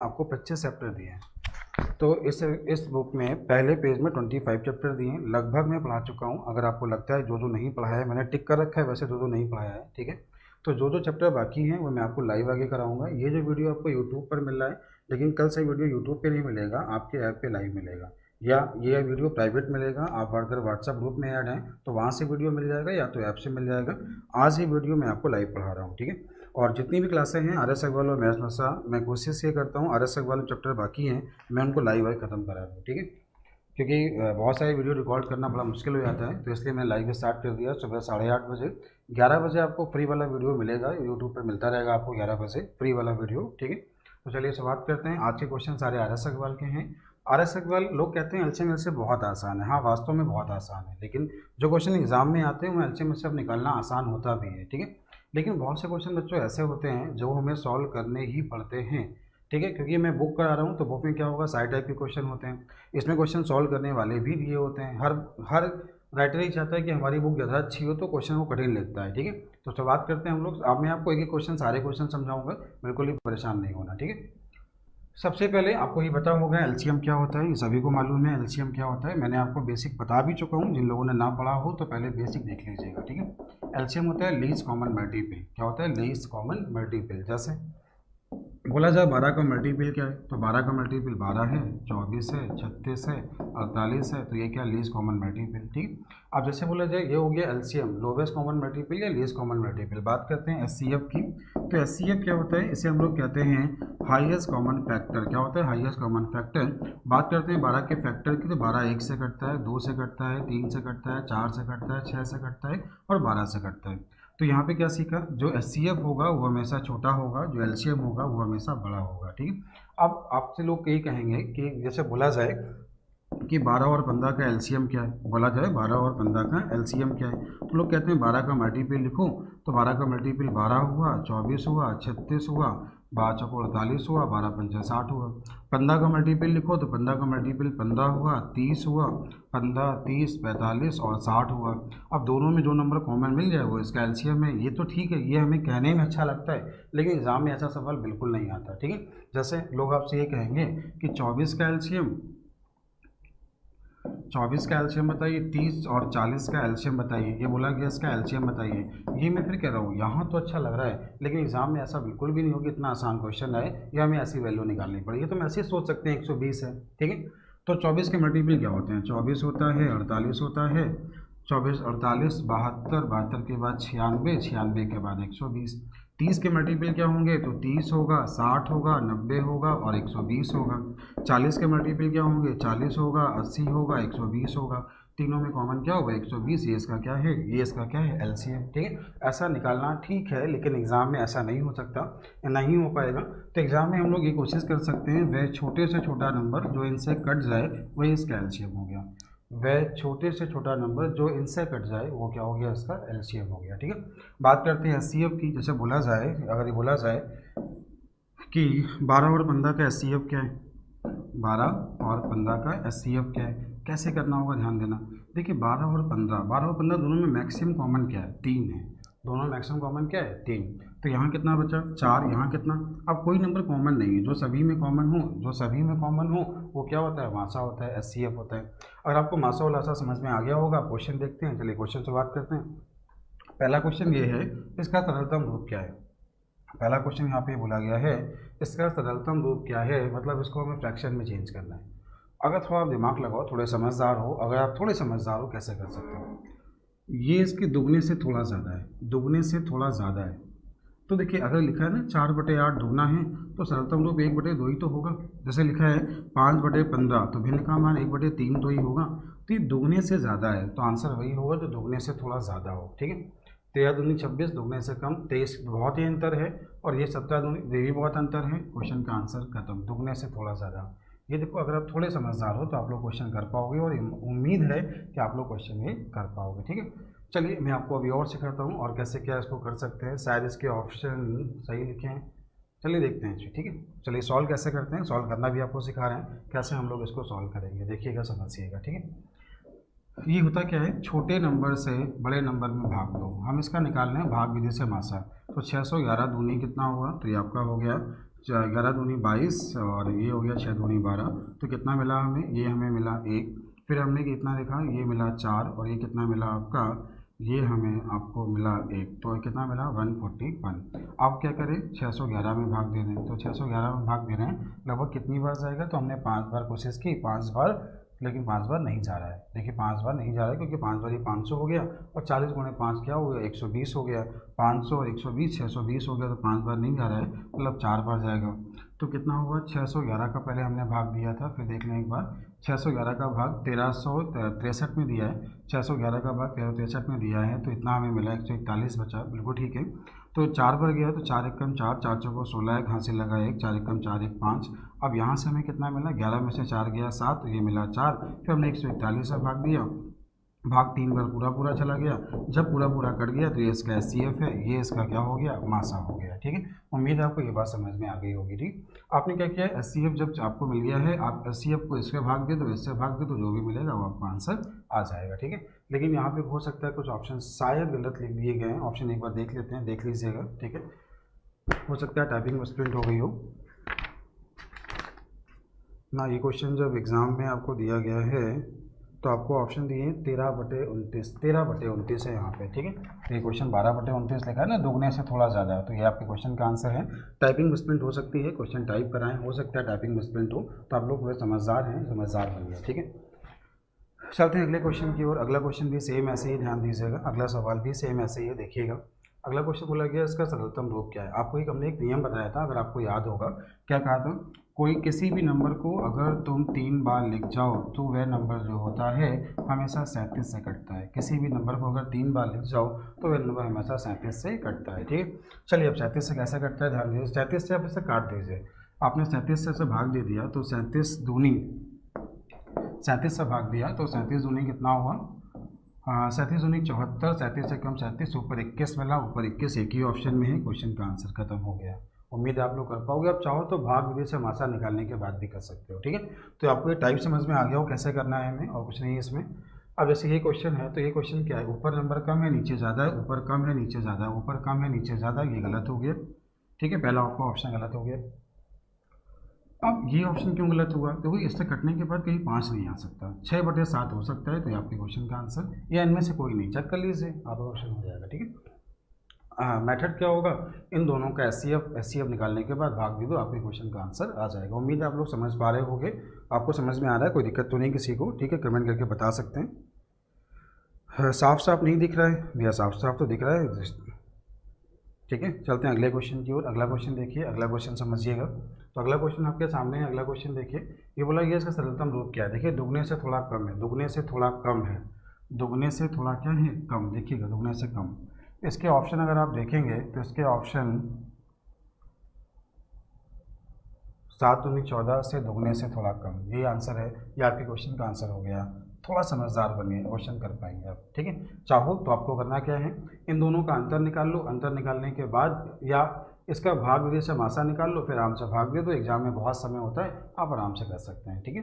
आपको 25 चैप्टर दिए हैं। तो इस बुक में पहले पेज में 25 चैप्टर दिए हैं, लगभग मैं पढ़ा चुका हूँ। अगर आपको लगता है जो नहीं पढ़ाया है, मैंने टिक कर रखा है, वैसे जो नहीं पढ़ाया है, ठीक है। तो जो चैप्टर बाकी हैं वो मैं आपको लाइव आगे कराऊंगा। ये जो वीडियो आपको यूट्यूब पर मिल रहा है, लेकिन कल से वीडियो यूट्यूब पे नहीं मिलेगा, आपके ऐप पे लाइव मिलेगा, या ये वीडियो प्राइवेट मिलेगा। आप अगर व्हाट्सएप ग्रुप में ऐड हैं तो वहाँ से वीडियो मिल जाएगा, या तो ऐप से मिल जाएगा। आज ही वीडियो मैं आपको लाइव पढ़ा रहा हूँ, ठीक है। और जितनी भी क्लासें हैं आर एस अग्रवाल और मैथ्स भाषा, मैं कोशिश ये करता हूँ आर एस अग्रवाल चैप्टर बाकी हैं मैं उनको लाइव ख़त्म करा दूँ, ठीक है। क्योंकि बहुत सारे वीडियो रिकॉर्ड करना बड़ा मुश्किल हो जाता है, तो इसलिए मैंने लाइव स्टार्ट कर दिया सुबह 8:30 बजे। 11 बजे आपको फ्री वाला वीडियो मिलेगा, यूट्यूब पर मिलता रहेगा आपको 11 बजे फ्री वाला वीडियो, ठीक है। तो चलिए शुरुआत करते हैं। आज के क्वेश्चन सारे आर एस अग्रवाल के हैं। आर एस अग्रवाल लोग कहते हैं एलसीएम से बहुत आसान है। हाँ, वास्तव में बहुत आसान है, लेकिन जो क्वेश्चन एग्जाम में आते हैं वो एलसीएम से अब निकालना आसान होता भी है, ठीक है। लेकिन बहुत से क्वेश्चन बच्चों ऐसे होते हैं जो हमें सॉल्व करने ही पड़ते हैं, ठीक है। क्योंकि मैं बुक करा रहा हूँ तो बुक में क्या होगा, सारे टाइप के क्वेश्चन होते हैं। इसमें क्वेश्चन सॉल्व करने वाले भी दिए होते हैं। हर राइटर ही चाहता है कि हमारी बुक ज़्यादा अच्छी हो, तो क्वेश्चन को कठिन लगता है, ठीक है। तो शुरुआत करते हैं हम लोग। अब मैं आपको एक एक क्वेश्चन, सारे क्वेश्चन समझाऊंगा, बिल्कुल ही परेशान नहीं होना, ठीक है। सबसे पहले आपको ये पता होगा एलसीएम क्या होता है, ये सभी को मालूम है एलसीएम क्या होता है। मैंने आपको बेसिक बता भी चुका हूँ, जिन लोगों ने ना पढ़ा हो तो पहले बेसिक देख लीजिएगा, ठीक है। एलसीएम होता है लीस्ट कॉमन मल्टीपल। क्या होता है? Least common multiple. जैसे बोला जाए 12 का मल्टीपल क्या है, तो 12 का मल्टीपल 12 है, 24 है, 36 है, 48 है, तो ये क्या, लीस्ट कॉमन मल्टीपल, ठीक। अब जैसे बोला जाए ये हो गया एलसीएम, लोवेस्ट कॉमन मल्टीपल या लीस्ट कॉमन मल्टीपल। बात करते हैं एचसीएफ की। तो एचसीएफ क्या होता है, इसे हम लोग कहते हैं हाईएस्ट कॉमन फैक्टर। क्या होता है? Highest common factor. बात करते हैं 12 के फैक्टर की, तो 12 1 से कटता है, 2 से कटता है, 3 से कटता है, 4 से कटता है, 6 से कटता है और 12 से कटता है। तो यहाँ पे क्या सीखा, जो एचसीएफ होगा वो हमेशा छोटा होगा, जो एलसीएम होगा वो हमेशा बड़ा होगा, ठीक है। अब आपसे लोग यही कहेंगे कि जैसे बोला जाए कि 12 और 15 का एलसीएम क्या है, बोला जाए 12 और 15 का एलसीएम क्या है, तो लोग कहते हैं 12 का मल्टीपल लिखो, तो 12 का मल्टीपल 12 हुआ, 24 हुआ, 36 हुआ, 12 चौको 48 हुआ, 12 पंचा 60 हुआ। 15 का मल्टीपल लिखो, तो 15 का मल्टीपल 15 हुआ, 30 हुआ, 15, 30, 45 और 60 हुआ। अब दोनों में जो नंबर कॉमन मिल जाए वो इसका एलसीएम है। ये तो ठीक है, ये हमें कहने में अच्छा लगता है, लेकिन एग्जाम में ऐसा सवाल बिल्कुल नहीं आता, ठीक है। जैसे लोग आपसे ये कहेंगे कि 24 का एलसीएम, 24 का एलसीएम बताइए, 30 और 40 का एलसीएम बताइए, ये बोला गया इसका एलसीएम बताइए। ये मैं फिर कह रहा हूँ यहाँ तो अच्छा लग रहा है, लेकिन एग्जाम में ऐसा बिल्कुल भी नहीं होगा, इतना आसान क्वेश्चन है या हमें ऐसी वैल्यू निकालनी पड़ेगी। तो हम ऐसे सोच सकते हैं 120 है, ठीक है। तो 24 के मल्टीपल क्या होते हैं, 24 होता है, 48 होता है, 24, 48, 72, 72 के बाद 96, 96 के बाद 120। 30 के मल्टीपल क्या होंगे, तो 30 होगा, 60 होगा, 90 होगा और 120 होगा। 40 के मल्टीपल क्या होंगे, 40 होगा, 80 होगा, 120 होगा। तीनों में कॉमन क्या होगा, 120। ये इसका क्या है, ये इसका क्या है, एलसीएम, ठीक है। ऐसा निकालना ठीक है, लेकिन एग्जाम में ऐसा नहीं हो सकता, नहीं हो पाएगा। तो एग्जाम में हम लोग ये कोशिश कर सकते हैं वह छोटे से छोटा नंबर जो इनसे कट जाए वही इसका एलसीएम हो गया। वह छोटे से छोटा नंबर जो इनसे कट जाए वो क्या हो गया, इसका एलसीएम हो गया, ठीक है। बात करते हैं एचसीएफ की। जैसे बोला जाए, अगर ये बोला जाए कि 12 और 15 का एचसीएफ क्या है, 12 और 15 का एचसीएफ क्या है, कैसे करना होगा ध्यान देना। देखिए 12 और 15 दोनों में मैक्सिमम कॉमन क्या है, 3 है। दोनों में मैक्सिमम कॉमन क्या है, 3। तो यहाँ कितना बचा, 4। यहाँ कितना, अब कोई नंबर कॉमन नहीं है, जो सभी में कॉमन हो, जो सभी में कॉमन हो वो क्या होता है, मासा होता है, एचसीएफ होता है। अगर आपको मासा और लासा समझ में आ गया होगा, क्वेश्चन देखते हैं। चलिए क्वेश्चन से बात करते हैं। पहला क्वेश्चन ये है, इसका सरलतम रूप क्या है। पहला क्वेश्चन यहाँ पे बोला गया है इसका सरलतम रूप क्या है, मतलब इसको हमें फ्रैक्शन में चेंज करना है। अगर थोड़ा आप दिमाग लगाओ, थोड़े समझदार हो, अगर आप थोड़े समझदार हो, कैसे कर सकते हो। ये इसके दुगने से थोड़ा ज़्यादा है, दुगने से थोड़ा ज़्यादा है। तो देखिए अगर लिखा है ना 4/8 दुगना है, तो सरलतम रूप 1/2 ही तो होगा। जैसे लिखा है 5/15, तो भिन्न का मान 1/3 तो ही होगा। तो ये दुगने से ज़्यादा है, तो आंसर वही होगा जो दुगने से थोड़ा ज़्यादा हो, ठीक है। 13 दूनी 26, दुगने से कम 23, बहुत ही अंतर है। और ये 17 दूनी, ये भी बहुत अंतर है। क्वेश्चन का आंसर खत्म, दुगने से थोड़ा ज़्यादा। ये देखो, अगर आप थोड़े समझदार हो तो आप लोग क्वेश्चन कर पाओगे, और उम्मीद है कि आप लोग क्वेश्चन ये कर पाओगे, ठीक है। चलिए मैं आपको अभी और सिखाता हूँ और कैसे क्या इसको कर सकते हैं। शायद इसके ऑप्शन सही लिखे हैं, चलिए देखते हैं इसे, ठीक है। चलिए सॉल्व कैसे करते हैं, सॉल्व करना भी आपको सिखा रहे हैं, कैसे हम लोग इसको सॉल्व करेंगे, देखिएगा, समझिएगा, ठीक है। ये होता क्या है, छोटे नंबर से बड़े नंबर में भाग दो। हम इसका निकाल रहे हैं भाग विधि से मासा। तो 611 दूनी कितना हुआ, तो ये आपका हो गया 11 दूनी 22 और ये हो गया 6 दूनी 12। तो कितना मिला हमें, ये हमें मिला 1। फिर हमने कितना देखा, ये मिला 4 और ये कितना मिला आपका, ये हमें आपको मिला 1। तो कितना मिला 141। अब क्या करें, 611 में भाग दे रहे हैं। तो 611 में भाग दे रहे हैं, लगभग कितनी बार जाएगा, तो हमने 5 बार कोशिश की, 5 बार, लेकिन 5 बार नहीं जा रहा है। देखिए 5 बार नहीं जा रहा है क्योंकि 5 बार ये 500 हो गया और 40 गुणे 5 क्या हो गया, 120 हो गया। 500 और 120 620 हो गया। तो 5 बार नहीं जा रहा है, मतलब 4 बार जाएगा। तो कितना हुआ, 611 का पहले हमने भाग दिया था, फिर देख लें एक बार। 611 का भाग 1363 में दिया है, 611 का भाग 1363 में दिया है, तो इतना हमें मिला 141 बचा। बिल्कुल ठीक है। तो 4 बार गया तो 4 एकम 4, 4 चौको 16, एक हासिल लगा 1, 4 एकम 4 1 5। अब यहाँ से हमें कितना मिला, 11 में से 4 गया 7, तो ये मिला 4। फिर हमने 141 से भाग दिया, भाग 3 बार पूरा पूरा चला गया। जब पूरा पूरा कट गया तो ये इसका एचसीएफ है, ये इसका क्या हो गया, मासा हो गया। ठीक है, उम्मीद है आपको ये बात समझ में आ गई होगी। ठीक, आपने क्या किया, एचसीएफ जब आपको मिल गया है, आप एचसीएफ को इससे भाग दे तो इससे भाग दे, तो जो भी मिलेगा वो आपका आंसर आ जाएगा। ठीक है, लेकिन यहाँ पे हो सकता है कुछ ऑप्शन शायद गलत लिख दिए गए हैं। ऑप्शन एक बार देख लेते हैं, देख लीजिएगा। ठीक है, हो सकता है टाइपिंग मिसप्रिंट हो गई हो ना। ये क्वेश्चन जब एग्ज़ाम में आपको दिया गया है तो आपको ऑप्शन दिए हैं 13/29, 13/29 है यहाँ पे। ठीक है, तो ये क्वेश्चन 12/29 लिखा है ना, दुगने से थोड़ा ज़्यादा है, तो ये आपके क्वेश्चन का आंसर है। टाइपिंग मिसप्रिंट हो सकती है, क्वेश्चन टाइप कराएं, हो सकता है टाइपिंग मिसप्रिंट हो, तो आप लोग थोड़े समझदार हैं, समझदार बनिए। ठीक है, चलते हैं अगले क्वेश्चन की ओर। अगला क्वेश्चन भी सेम ऐसे ही, ध्यान दीजिएगा। अगला सवाल भी सेम ऐसे ही है, देखिएगा। अगला क्वेश्चन बोला गया इसका सरलतम रूप क्या है। आपको हमने एक नियम बताया था, अगर आपको याद होगा। क्या कहा था, कोई किसी भी नंबर को अगर तुम 3 बार लिख जाओ तो वह नंबर जो होता है हमेशा 37 से कटता है। किसी भी नंबर को अगर 3 बार लिख जाओ तो वह नंबर हमेशा 37 से कटता है। ठीक है, चलिए अब 37 से कैसे कटता है ध्यान दीजिए। 37 से आप इसे काट दीजिए। आपने 37 से भाग दे दिया तो 37 दूनी 37 से भाग दिया तो 37 दूनी कितना हुआ, 37 दूनी 74, 37 से कम 37, ऊपर 21 मिला, ऊपर 21 एक ही ऑप्शन में है। क्वेश्चन का आंसर खत्म हो गया। उम्मीद है आप लोग कर पाओगे। आप चाहो तो भाग विधि से मासा निकालने के बाद भी कर सकते हो। ठीक है, तो आपको ये टाइप समझ में आ गया हो कैसे करना है हमें, और कुछ नहीं है इसमें। अब जैसे ये क्वेश्चन है तो ये क्वेश्चन क्या है, ऊपर नंबर कम है नीचे ज़्यादा है, ऊपर कम है नीचे ज़्यादा है, ऊपर कम है नीचे ज़्यादा है, ये गलत हो गया। ठीक है, पहला आपका ऑप्शन गलत हो गया। अब ये ऑप्शन क्यों गलत हुआ, क्योंकि इससे कटने के बाद कहीं 5 नहीं आ सकता, 6/7 हो सकता है। तो ये आपके क्वेश्चन का आंसर, या इनमें से कोई नहीं, चेक कर लीजिए, आपका ऑप्शन हो जाएगा। ठीक है, मेथड क्या होगा, इन दोनों का एचसीएफ निकालने के बाद भाग दे दो, आपके क्वेश्चन का आंसर आ जाएगा। उम्मीद है आप लोग समझ पा रहे होंगे, आपको समझ में आ रहा है, कोई दिक्कत तो नहीं किसी को। ठीक है, कमेंट करके बता सकते हैं। साफ साफ नहीं दिख रहा है भैया, साफ साफ तो दिख रहा है। ठीक है, चलते हैं अगले क्वेश्चन की ओर। अगला क्वेश्चन देखिए, अगला क्वेश्चन समझिएगा। तो अगला क्वेश्चन आपके सामने है। अगला क्वेश्चन देखिए, ये बोला गया इसका सरलतम रूप क्या है। देखिए दुगने से थोड़ा कम है, दुगने से थोड़ा कम है, दुगने से थोड़ा क्या है, कम। देखिएगा दुगने से कम। इसके ऑप्शन अगर आप देखेंगे तो इसके ऑप्शन 7 दूनी 14 से दुगने से थोड़ा कम, ये आंसर है। ये आपके क्वेश्चन का आंसर हो गया। थोड़ा समझदार बनिए, क्वेश्चन कर पाएंगे आप। ठीक है, चाहो तो आपको करना क्या है, इन दोनों का अंतर निकाल लो, अंतर निकालने के बाद या इसका भाग विधि से मासा निकाल लो, फिर आराम से भाग दे दो। एग्जाम में बहुत समय होता है, आप आराम से कर सकते हैं। ठीक है,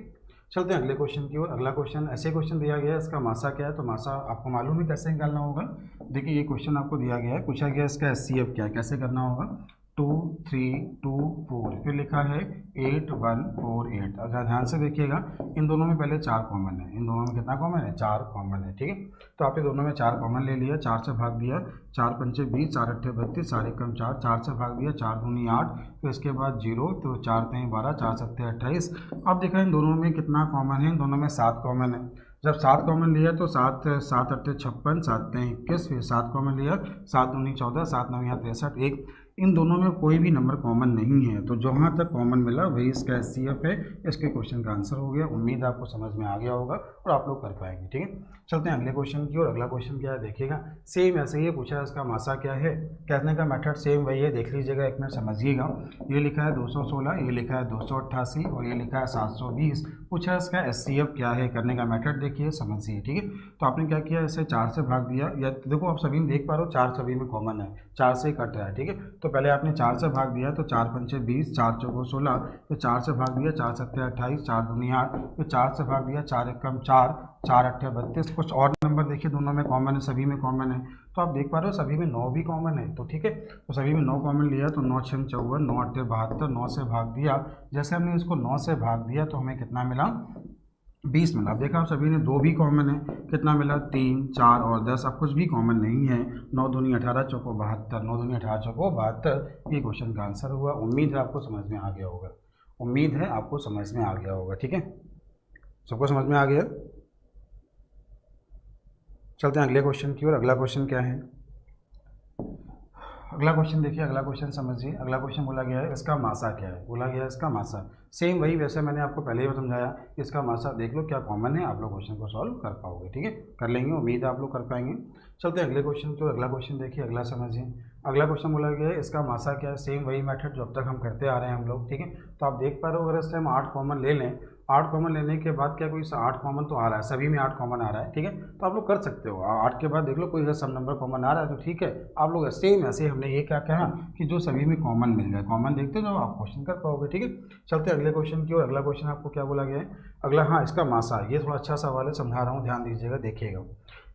चलते हैं अगले क्वेश्चन की ओर। अगला क्वेश्चन ऐसे क्वेश्चन दिया गया है, इसका मासा क्या है। तो मासा आपको मालूम है कैसे निकालना होगा। देखिए ये क्वेश्चन आपको दिया गया है, पूछा गया इसका एचसीएफ क्या है, कैसे करना होगा। 2 3 2 4, फिर लिखा है 8 1 4 8। अगर ध्यान से देखिएगा, इन दोनों में पहले 4 कॉमन है, इन दोनों में कितना कॉमन है, 4 कॉमन है। ठीक है, तो आपने दोनों में 4 कॉमन ले लिया, 4 से भाग दिया, 4 पंचे 20, 4 अट्ठे 32, 4 एकम 4, 4 से भाग दिया, 4 दूनी 8, फिर इसके बाद 0, तो 4 3 12, 4 सत्ते 28। अब देखा इन दोनों में कितना कॉमन है, इन दोनों में 7 कॉमन है। जब 7 कॉमन लिया तो 7 7 अट्ठे 56, 7 3 21, फिर 7 कॉमन लिया, 7 दूनी 14, 7 9 63, 1। इन दोनों में कोई भी नंबर कॉमन नहीं है, तो जहाँ तक कॉमन मिला वही इसका एचसीएफ है। इसके क्वेश्चन का आंसर हो गया। उम्मीद है आपको समझ में आ गया होगा और आप लोग कर पाएंगे। ठीक है, चलते हैं अगले क्वेश्चन की ओर। अगला क्वेश्चन क्या है देखिएगा, सेम ऐसे ही पूछा है, इसका मासा क्या है, कहने का मेथड सेम वही है, देख लीजिएगा, एक मिनट समझिएगा। ये लिखा है 216, ये लिखा है 288 और ये लिखा है 720। पूछा है इसका एचसीएफ क्या है, करने का मेथड देखिए, समझिए। ठीक है, तो आपने क्या किया, इसे 4 से भाग दिया, या देखो आप सभी देख पा रहे हो 4 सभी में कॉमन है, 4 से कट रहा है। ठीक है, तो पहले आपने 4 से भाग दिया तो 4 पंचे 20, 4 चौको 16, फिर 4 से भाग दिया, 4 सत्ते 28, 4 दूनी 8, फिर 4 से भाग दिया, 4 एकम 4, 4 अट्ठे 32। कुछ और नंबर नंबर देखिए दोनों में कॉमन है, सभी में कॉमन है, तो आप देख पा रहे हो सभी में 9 भी कॉमन है। तो ठीक है, तो सभी में 9 कॉमन लिया तो 9 6 54, 9 8 72, 9 से भाग दिया, जैसे हमने इसको 9 से भाग दिया तो हमें कितना मिला, 20 मिला। अब देखा आप सभी ने 2 भी कॉमन है, कितना मिला 3 4 और 10, अब कुछ भी कॉमन नहीं है। 9 दूनी 18 चौको 72, 9 दूनी 18 चौको 72, ये क्वेश्चन का आंसर हुआ। उम्मीद है आपको समझ में आ गया होगा, उम्मीद है आपको समझ में आ गया होगा। ठीक है, सबको समझ में आ गया। चलते हैं अगले क्वेश्चन की ओर। अगला क्वेश्चन क्या है, अगला क्वेश्चन देखिए, अगला क्वेश्चन समझिए। अगला क्वेश्चन बोला गया है इसका मासा क्या है, बोला गया है इसका मासा। सेम वही वैसे मैंने आपको पहले ही समझाया, इसका मासा देख लो क्या कॉमन है, आप लोग क्वेश्चन को सॉल्व कर पाओगे। ठीक है, कर लेंगे, उम्मीद है आप लोग कर पाएंगे। चलते हैं अगले क्वेश्चन की ओर। अगला क्वेश्चन देखिए, अगला समझिए। अगला क्वेश्चन बोला गया है इसका मासा क्या है, सेम वही मेथड जो अब तक हम करते आ रहे हैं हम लोग। ठीक है, तो आप देख पा रहे हो अगर इससे हम 8 कॉमन ले लें, 8 कॉमन लेने के बाद क्या कोई 8 कॉमन तो आ रहा है, सभी में 8 कॉमन आ रहा है। ठीक है, तो आप लोग कर सकते हो, 8 के बाद देख लो कोई अगर सब नंबर कॉमन आ रहा है तो ठीक है, आप लोग सेम ऐसे हमने ये क्या कहा कि जो सभी में कॉमन मिल जाए, कॉमन देखते हो तो आप क्वेश्चन कर पाओगे। ठीक है, चलते हैं अगले क्वेश्चन की ओर। अगला क्वेश्चन आपको क्या बोला गया है, अगला, हाँ इसका मासा, ये थोड़ा अच्छा सवाल है, समझा रहा हूँ, ध्यान दीजिएगा, देखिएगा।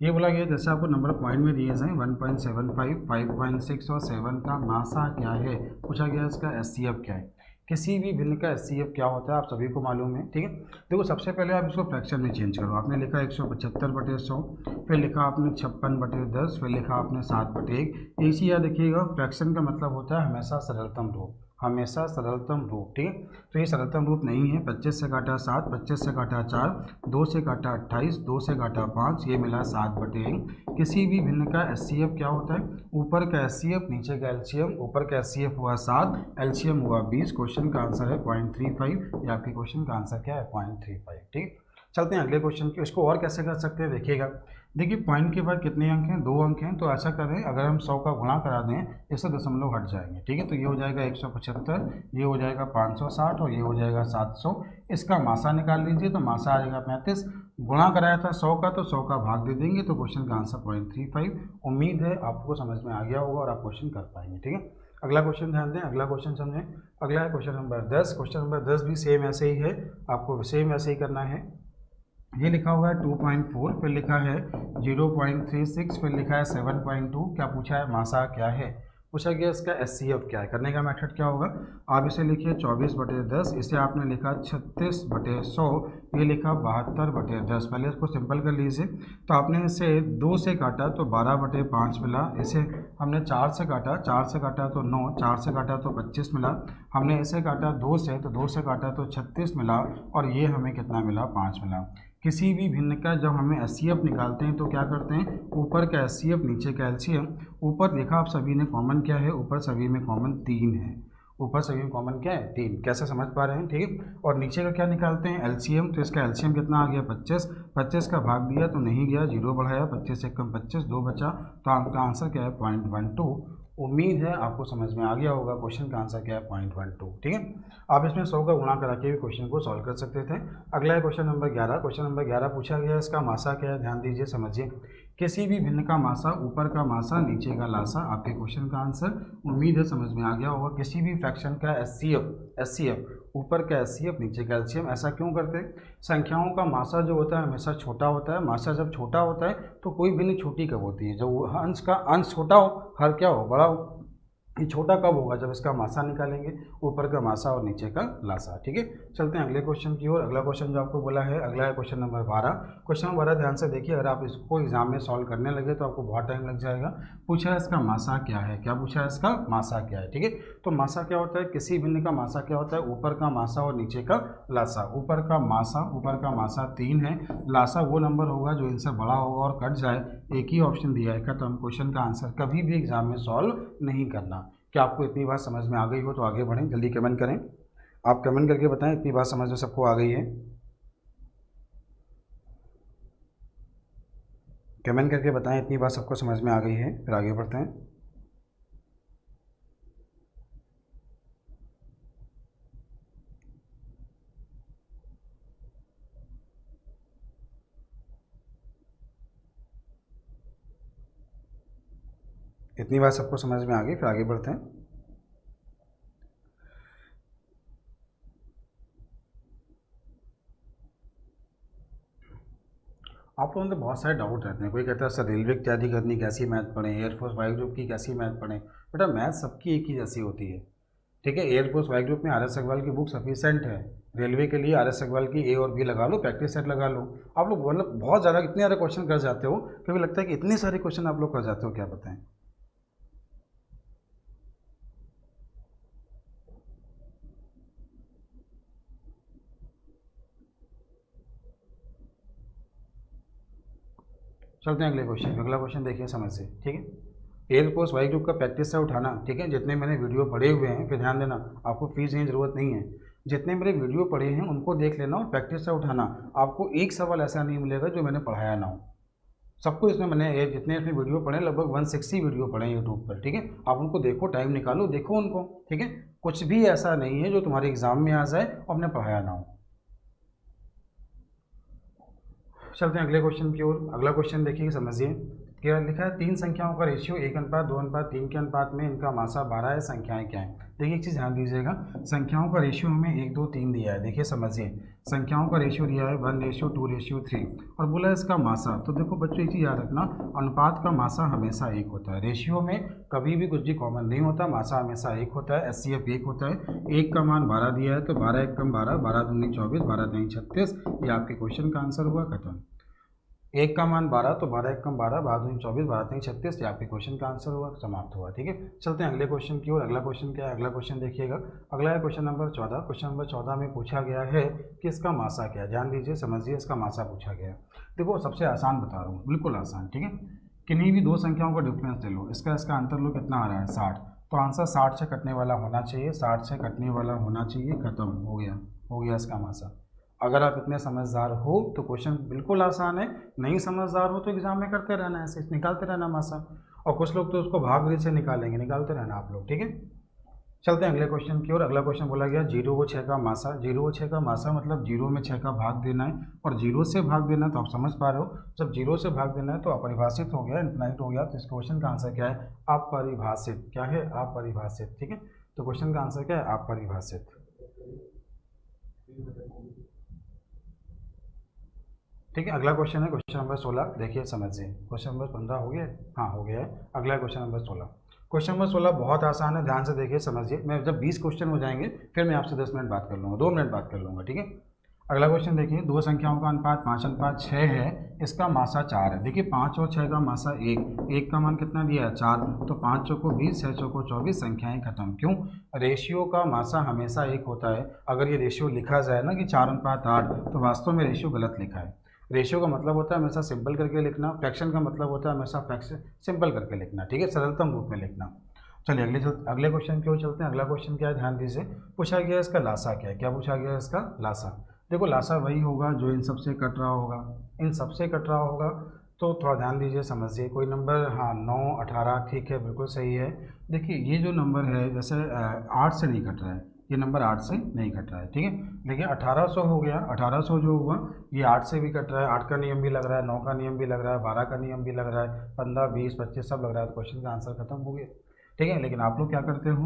ये बोला गया जैसे आपको नंबर पॉइंट में दिए जाए 1.75, 5.6 और 7 का मासा क्या है, पूछा गया इसका एचसीएफ क्या है। किसी भी भिन्न का एचसीएफ क्या होता है आप सभी को मालूम है। ठीक है, देखो सबसे पहले आप इसको फ्रैक्शन में चेंज करो। आपने लिखा 175/100, फिर लिखा आपने 56/10, फिर लिखा आपने 7/1। एक चीज़ याद रखिएगा, फ्रैक्शन का मतलब होता है हमेशा सरलतम रूप, हमेशा सरलतम रूप। ठीक है, तो ये सरलतम रूप नहीं है। 25 से काटा 7, 25 से काटा 4, 2 से काटा 28, 2 से काटा 5, ये मिला 7/1। किसी भी भिन्न का एचसीएफ क्या होता है, ऊपर का एचसीएफ नीचे का एलसीएम, ऊपर का एचसीएफ हुआ 7, एलसीएम हुआ 20। क्वेश्चन का आंसर है 0.35, या आपके क्वेश्चन का आंसर क्या है 0.35। ठीक, चलते हैं अगले क्वेश्चन की। इसको और कैसे कर सकते हैं देखिएगा, देखिए पॉइंट के बाद कितने अंक हैं, 2 अंक हैं, तो ऐसा करें अगर हम 100 का गुणा करा दें, इससे दशमलव हट जाएंगे। ठीक है, तो ये हो जाएगा 175, ये हो जाएगा 560 और ये हो जाएगा 700। इसका मासा निकाल लीजिए, तो मासा आ जाएगा 35, गुणा कराया था 100 का तो 100 का भाग दे देंगे, तो क्वेश्चन का आंसर 0.35। उम्मीद है आपको समझ में आ गया होगा और आप क्वेश्चन कर पाएंगे। ठीक है, अगला क्वेश्चन ध्यान दें, अगला क्वेश्चन समझें। अगला है क्वेश्चन नंबर 10। क्वेश्चन नंबर 10 भी सेम ऐसे ही है, आपको सेम ऐसे ही करना है। ये लिखा हुआ है 2.4, फिर लिखा है 0.36, फिर लिखा है 7.2। क्या पूछा है, मासा क्या है, पूछा गया इसका एचसीएफ क्या है। करने का मेथड क्या होगा, आप इसे लिखिए 24/10, इसे आपने लिखा 36/100, ये लिखा 72/10। पहले इसको सिंपल कर लीजिए, तो आपने इसे 2 से काटा तो 12/5 मिला, इसे हमने 4 से काटा, 4 से काटा तो 9, 4 से काटा तो 25 मिला, हमने इसे काटा 2 से, तो 2 से काटा तो 36 मिला, और ये हमें कितना मिला, 5 मिला। किसी भी भिन्न का जब हमें एचसीएफ निकालते हैं तो क्या करते हैं, ऊपर का एचसीएफ नीचे का एलसीएम। ऊपर देखा आप सभी ने कॉमन क्या है, ऊपर सभी में कॉमन 3 है, ऊपर सभी में कॉमन क्या है 3, कैसे समझ पा रहे हैं। ठीक है, और नीचे का क्या निकालते हैं, एलसीएम, तो इसका एलसीएम कितना आ गया 25, 25 का भाग दिया तो नहीं गया, 0 बढ़ाया, 25 से कम 25, 2 बचा, तो आपका आंसर क्या है 0.12। उम्मीद है आपको समझ में आ गया होगा, क्वेश्चन का आंसर क्या है 0.12। ठीक है, आप इसमें 100 का गुणा करा के भी क्वेश्चन को सॉल्व कर सकते थे। अगला है क्वेश्चन नंबर 11। क्वेश्चन नंबर 11 पूछा गया है इसका मासा क्या है, ध्यान दीजिए, समझिए। किसी भी भिन्न का मासा, ऊपर का मासा नीचे का लासा, आपके क्वेश्चन का आंसर। उम्मीद है समझ में आ गया होगा। किसी भी फ्रैक्शन का एचसीएफ, ऊपर का एचसीएफ नीचे का एलसीएम। ऐसा क्यों करते हैं, संख्याओं का मासा जो होता है हमेशा छोटा होता है। मासा जब छोटा होता है तो कोई भिन्न छोटी कब होती है, जब अंश का अंश छोटा हो, हर क्या हो, बड़ा हो। ये छोटा कब होगा, जब इसका मासा निकालेंगे, ऊपर का मासा और नीचे का लासा। ठीक है, चलते हैं अगले क्वेश्चन की ओर। अगला क्वेश्चन जो आपको बोला है, अगला है क्वेश्चन नंबर 12। क्वेश्चन नंबर 12 ध्यान से देखिए, अगर आप इसको एग्जाम में सॉल्व करने लगे तो आपको बहुत टाइम लग जाएगा। पूछा है इसका मासा क्या है, क्या पूछा है इसका मासा क्या है। ठीक है, तो मासा क्या होता है, किसी भिन्न का मासा क्या होता है, ऊपर का मासा और नीचे का लासा। ऊपर का मासा 3 है, लासा वो नंबर होगा जो इनसे बड़ा होगा और कट जाए, एक ही ऑप्शन दिया है खत्म। क्वेश्चन का आंसर कभी भी एग्जाम में सॉल्व नहीं करना। क्या आपको इतनी बात समझ में आ गई हो तो आगे बढ़ें, जल्दी कमेंट करें, आप कमेंट करके बताएं इतनी बात समझ में सबको आ गई है। कमेंट करके बताएं इतनी बात सबको समझ में आ गई है, फिर आगे बढ़ते हैं। इतनी बात सबको समझ में आ गई, फिर आगे बढ़ते हैं। आप लोगों में बहुत सारे डाउट रहते हैं। कोई कहता है सर रेलवे की तैयारी करनी कैसी मैथ पढ़ें, एयरफोर्स वायु ग्रुप की कैसी मैथ पढ़ें। बेटा मैथ सबकी एक ही जैसी होती है, ठीक है। एयरफोर्स वायु ग्रुप में RS अग्रवाल की बुक सफिशेंट है। रेलवे के लिए RS अग्रवाल की A और B लगा लो, प्रैक्टिस सेट लगा लो। आप लोग मतलब बहुत ज़्यादा इतने सारे क्वेश्चन कर जाते हो, कभी लगता है कि इतने सारे क्वेश्चन आप लोग कर जाते हो, क्या बताएं। चलते हैं अगले क्वेश्चन। अगला क्वेश्चन देखिए समझ से, ठीक है। एयरफोर्स वायु ग्रुप का प्रैक्टिस से उठाना, ठीक है। जितने मैंने वीडियो पढ़े हुए हैं, फिर ध्यान देना, आपको फीस की ज़रूरत नहीं है। जितने मेरे वीडियो पढ़े हैं उनको देख लेना और प्रैक्टिस से उठाना। आपको एक सवाल ऐसा नहीं मिलेगा जो मैंने पढ़ाया ना हो। सबको इसमें मैंने जितने इसमें वीडियो पढ़े, लगभग 160 वीडियो पढ़े हैं यूट्यूब पर, ठीक है। आप उनको देखो, टाइम निकालो, देखो उनको, ठीक है। कुछ भी ऐसा नहीं है जो तुम्हारे एग्जाम में आ जाए और हमने पढ़ाया ना हो। चलते हैं अगले क्वेश्चन की ओर। अगला क्वेश्चन देखिए समझिए, क्या लिखा है। 3 संख्याओं का रेशियो 1:2:3 के अनुपात में इनका मासा 12 है, संख्याएं क्या हैं। देखिए एक चीज़ ध्यान दीजिएगा, संख्याओं का रेशियो हमें 1, 2, 3 दिया है। देखिए समझिए, संख्याओं का रेशियो दिया है 1:2:3 और बोला है इसका मासा। तो देखो बच्चों एक चीज़ याद रखना, अनुपात का मासा हमेशा 1 होता है। रेशियो में कभी भी कुछ भी कॉमन नहीं होता, मासा हमेशा 1 होता है। SCF 1 होता है। 1 का मान 12 दिया है, तो 12 1 कम 12, 12 दूनी 24, 12 तीन 36। ये आपके क्वेश्चन का आंसर हुआ, खत्म। 1 का मान 12, तो 12 1 कम 12, 12 दूनी 24, 12 तीन 36। ये आपके क्वेश्चन का आंसर हुआ, समाप्त हुआ, ठीक है। चलते हैं अगले क्वेश्चन की ओर। अगला क्वेश्चन क्या है, अगला क्वेश्चन देखिएगा। अगला है क्वेश्चन नंबर 14। क्वेश्चन नंबर 14 में पूछा गया है कि इसका मासा क्या है। ध्यान दीजिए, समझिए, इसका मासा पूछा गया है। देखो सबसे आसान बता रहा हूँ, बिल्कुल आसान, ठीक है। किन्हीं भी 2 संख्याओं का डिफरेंस ले लो, इसका अंतर लो, कितना आ रहा है 60। तो आंसर 60 से कटने वाला होना चाहिए, 60 से कटने वाला होना चाहिए, खत्म हो गया, हो गया इसका मासा। अगर आप इतने समझदार हो तो क्वेश्चन बिल्कुल आसान है। नहीं समझदार हो तो एग्जाम में करते रहना, ऐसे निकालते रहना मासा। और कुछ लोग तो उसको भाग से निकालेंगे, निकालते रहना आप लोग, ठीक है। चलते हैं अगले क्वेश्चन की ओर। अगला क्वेश्चन बोला गया 0 व 6 का मासा। 0 व 6 का मासा मतलब 0 में 6 का भाग देना है, और 0 से भाग देना है। तो आप समझ पा रहे हो, जब 0 से भाग देना है तो अपरिभाषित हो गया, इन्फिनाइट हो गया। तो इस क्वेश्चन का आंसर क्या है, अपरिभाषित। क्या है, अपरिभाषित, ठीक है। तो क्वेश्चन का आंसर क्या है, अपरिभाषित। ठीक है। अगला क्वेश्चन है क्वेश्चन नंबर 16। देखिए समझिए, क्वेश्चन नंबर 15 हो गया, हाँ हो गया है। अगला क्वेश्चन नंबर 16। क्वेश्चन नंबर 16 बहुत आसान है, ध्यान से देखिए समझिए। मैं जब 20 क्वेश्चन हो जाएंगे फिर मैं आपसे 10 मिनट बात कर लूँगा, 2 मिनट बात कर लूँगा, ठीक है। अगला क्वेश्चन देखिए, 2 संख्याओं का अनुपात 5:6 है, इसका मासा 4 है। देखिए 5 और 6 का मासा 1, 1 का मान कितना दिया है 4, तो 5 चौको 20, 6 चौको 24, संख्याएं खत्म। क्यों, रेशियो का मासा हमेशा 1 होता है। अगर ये रेशियो लिखा जाए ना कि 4:8, तो वास्तव में रेशियो गलत लिखा है। रेशियो का मतलब होता है हमेशा सिंपल करके लिखना, फ्रैक्शन का मतलब होता है हमेशा फ्रैक्शन सिंपल करके लिखना, ठीक है, सरलतम रूप में लिखना। चलिए अगले क्वेश्चन की ओर चलते हैं। अगला क्वेश्चन क्या है, ध्यान दीजिए। पूछा गया इसका लासा क्या है। क्या पूछा गया इसका लासा। देखो लासा वही होगा जो इन सबसे कट रहा होगा, इन सबसे कट रहा होगा। तो थोड़ा ध्यान दीजिए, समझिए। कोई नंबर, हाँ 9, 18, ठीक है, बिल्कुल सही है। देखिए ये जो नंबर है, जैसे 8 से नहीं कट रहा है, ये नंबर 8 से नहीं कट रहा है, ठीक है। देखिए 1800 हो गया, 1800 जो हुआ ये 8 से भी कट रहा है, 8 का नियम भी लग रहा है, 9 का नियम भी लग रहा है, 12 का नियम भी लग रहा है, 15, 20, 25 सब लग रहा है। तो क्वेश्चन का आंसर खत्म हो गया, ठीक है। लेकिन आप लोग क्या करते हो,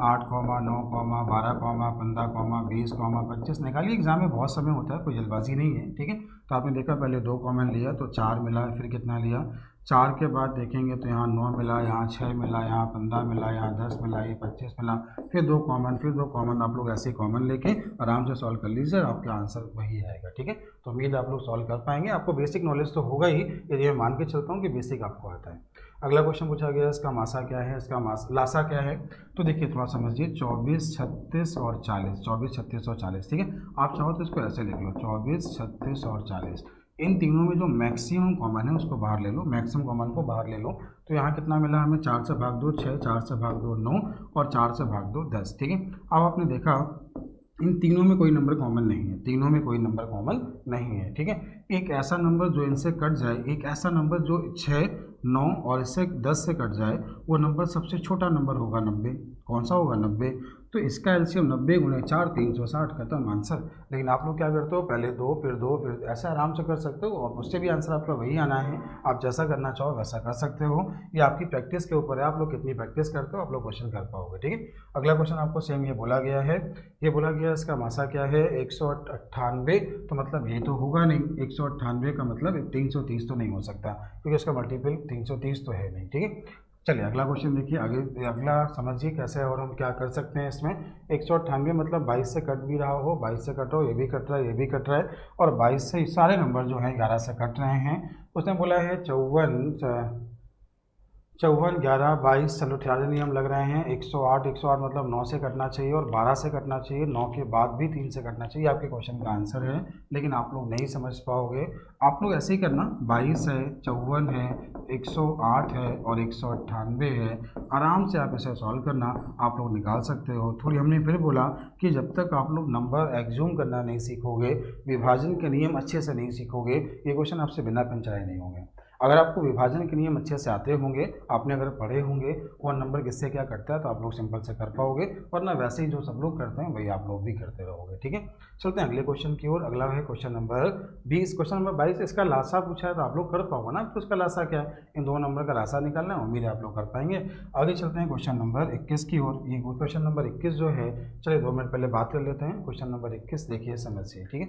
8, 9, 12, 15, 20, 25 निकालिए। एग्जाम में बहुत समय होता है, कोई जल्दबाजी नहीं है, ठीक है। तो आपने देखा पहले 2 कॉमन लिया तो 4 मिला, फिर कितना लिया 4 के बाद देखेंगे तो यहाँ 9 मिला, यहाँ 6 मिला, यहाँ 15 मिला, यहाँ 10 मिला, ये 25 मिला, फिर 2 कॉमन, फिर 2 कॉमन। आप लोग ऐसे कॉमन लेके आराम से सॉल्व कर लीजिए, आपका आंसर वही आएगा, ठीक है। तो उम्मीद आप लोग सॉल्व कर पाएंगे। आपको बेसिक नॉलेज तो होगा ही, यदि मैं मान के चलता हूँ कि बेसिक आपको आता है। अगला क्वेश्चन पूछा गया इसका मासा क्या है, इसका लासा क्या है। तो देखिए थोड़ा समझिए, 24, 36 और 40, 24, 36 और 40, ठीक है। आप चाहो तो इसको ऐसे लिख लो, 24, 36 और 40। इन तीनों में जो मैक्सिमम कॉमन है उसको बाहर ले लो, मैक्सिमम कॉमन को बाहर ले लो। तो यहाँ कितना मिला हमें, 4 से भाग 2 6, 4 से भाग 2 9 और 4 से भाग 2 10, ठीक है। अब आपने देखा इन तीनों में कोई नंबर कॉमन नहीं है, तीनों में कोई नंबर कॉमन नहीं है, ठीक है। एक ऐसा नंबर जो इनसे कट जाए, एक ऐसा नंबर जो 6, 9 और इससे 10 से कट जाए, वो नंबर सबसे छोटा नंबर होगा 90। कौन सा होगा, 90। तो इसका एलसीएम 90 गुणे 4 360 खत्म आंसर। लेकिन आप लोग क्या करते हो, पहले 2 फिर ऐसे आराम से कर सकते हो और उससे भी आंसर आपका वही आना है। आप जैसा करना चाहो वैसा कर सकते हो, ये आपकी प्रैक्टिस के ऊपर है, आप लोग कितनी प्रैक्टिस करते हो आप लोग क्वेश्चन कर पाओगे। ठीक है, अगला क्वेश्चन आपको सेम ये बोला गया है, इसका मासा क्या है 198, तो मतलब ये तो होगा नहीं, 198 का मतलब 330 तो नहीं हो सकता क्योंकि इसका मल्टीपल 330 तो है नहीं। ठीक है, चलिए अगला क्वेश्चन देखिए, आगे अगला समझिए कैसे और हम क्या कर सकते हैं इसमें। 198 मतलब 22 से कट भी रहा हो, 22 से कटो, ये भी कट रहा है, ये भी कट रहा है, और 22 से सारे नंबर जो हैं 11 से कट रहे हैं। उसने बोला है 54 11 22, चलो 88 नियम लग रहे हैं, 108 मतलब 9 से कटना चाहिए और 12 से कटना चाहिए, 9 के बाद भी 3 से कटना चाहिए, आपके क्वेश्चन का आंसर है। लेकिन आप लोग नहीं समझ पाओगे, आप लोग ऐसे ही करना, 22 है, 54 है, 108 है और 198 है, आराम से आप इसे सॉल्व करना, आप लोग निकाल सकते हो। थोड़ी हमने फिर बोला कि जब तक आप लोग नंबर एग्ज्यूम करना नहीं सीखोगे, विभाजन के नियम अच्छे से नहीं सीखोगे, ये क्वेश्चन आपसे बिना पेन चलाए नहीं होंगे। अगर आपको विभाजन के नियम अच्छे से आते होंगे, आपने अगर पढ़े होंगे कौन नंबर किससे क्या करता है, तो आप लोग सिंपल से कर पाओगे, वरना वैसे ही जो सब लोग करते हैं वही आप लोग भी करते रहोगे। ठीक है, चलते हैं अगले क्वेश्चन की ओर। अगला है क्वेश्चन नंबर 20। क्वेश्चन नंबर 22 इसका लासा पूछा है, तो आप लोग कर पाओगे ना, तो इसका लासा क्या है, इन दो नंबर का लासा निकालना है, उम्मीद है आप लोग कर पाएंगे। आगे चलते हैं क्वेश्चन नंबर 21 की ओर। ये क्वेश्चन नंबर 21 जो है, चलिए 2 मिनट पहले बात कर लेते हैं। क्वेश्चन नंबर 21 देखिए, समझिए। ठीक है,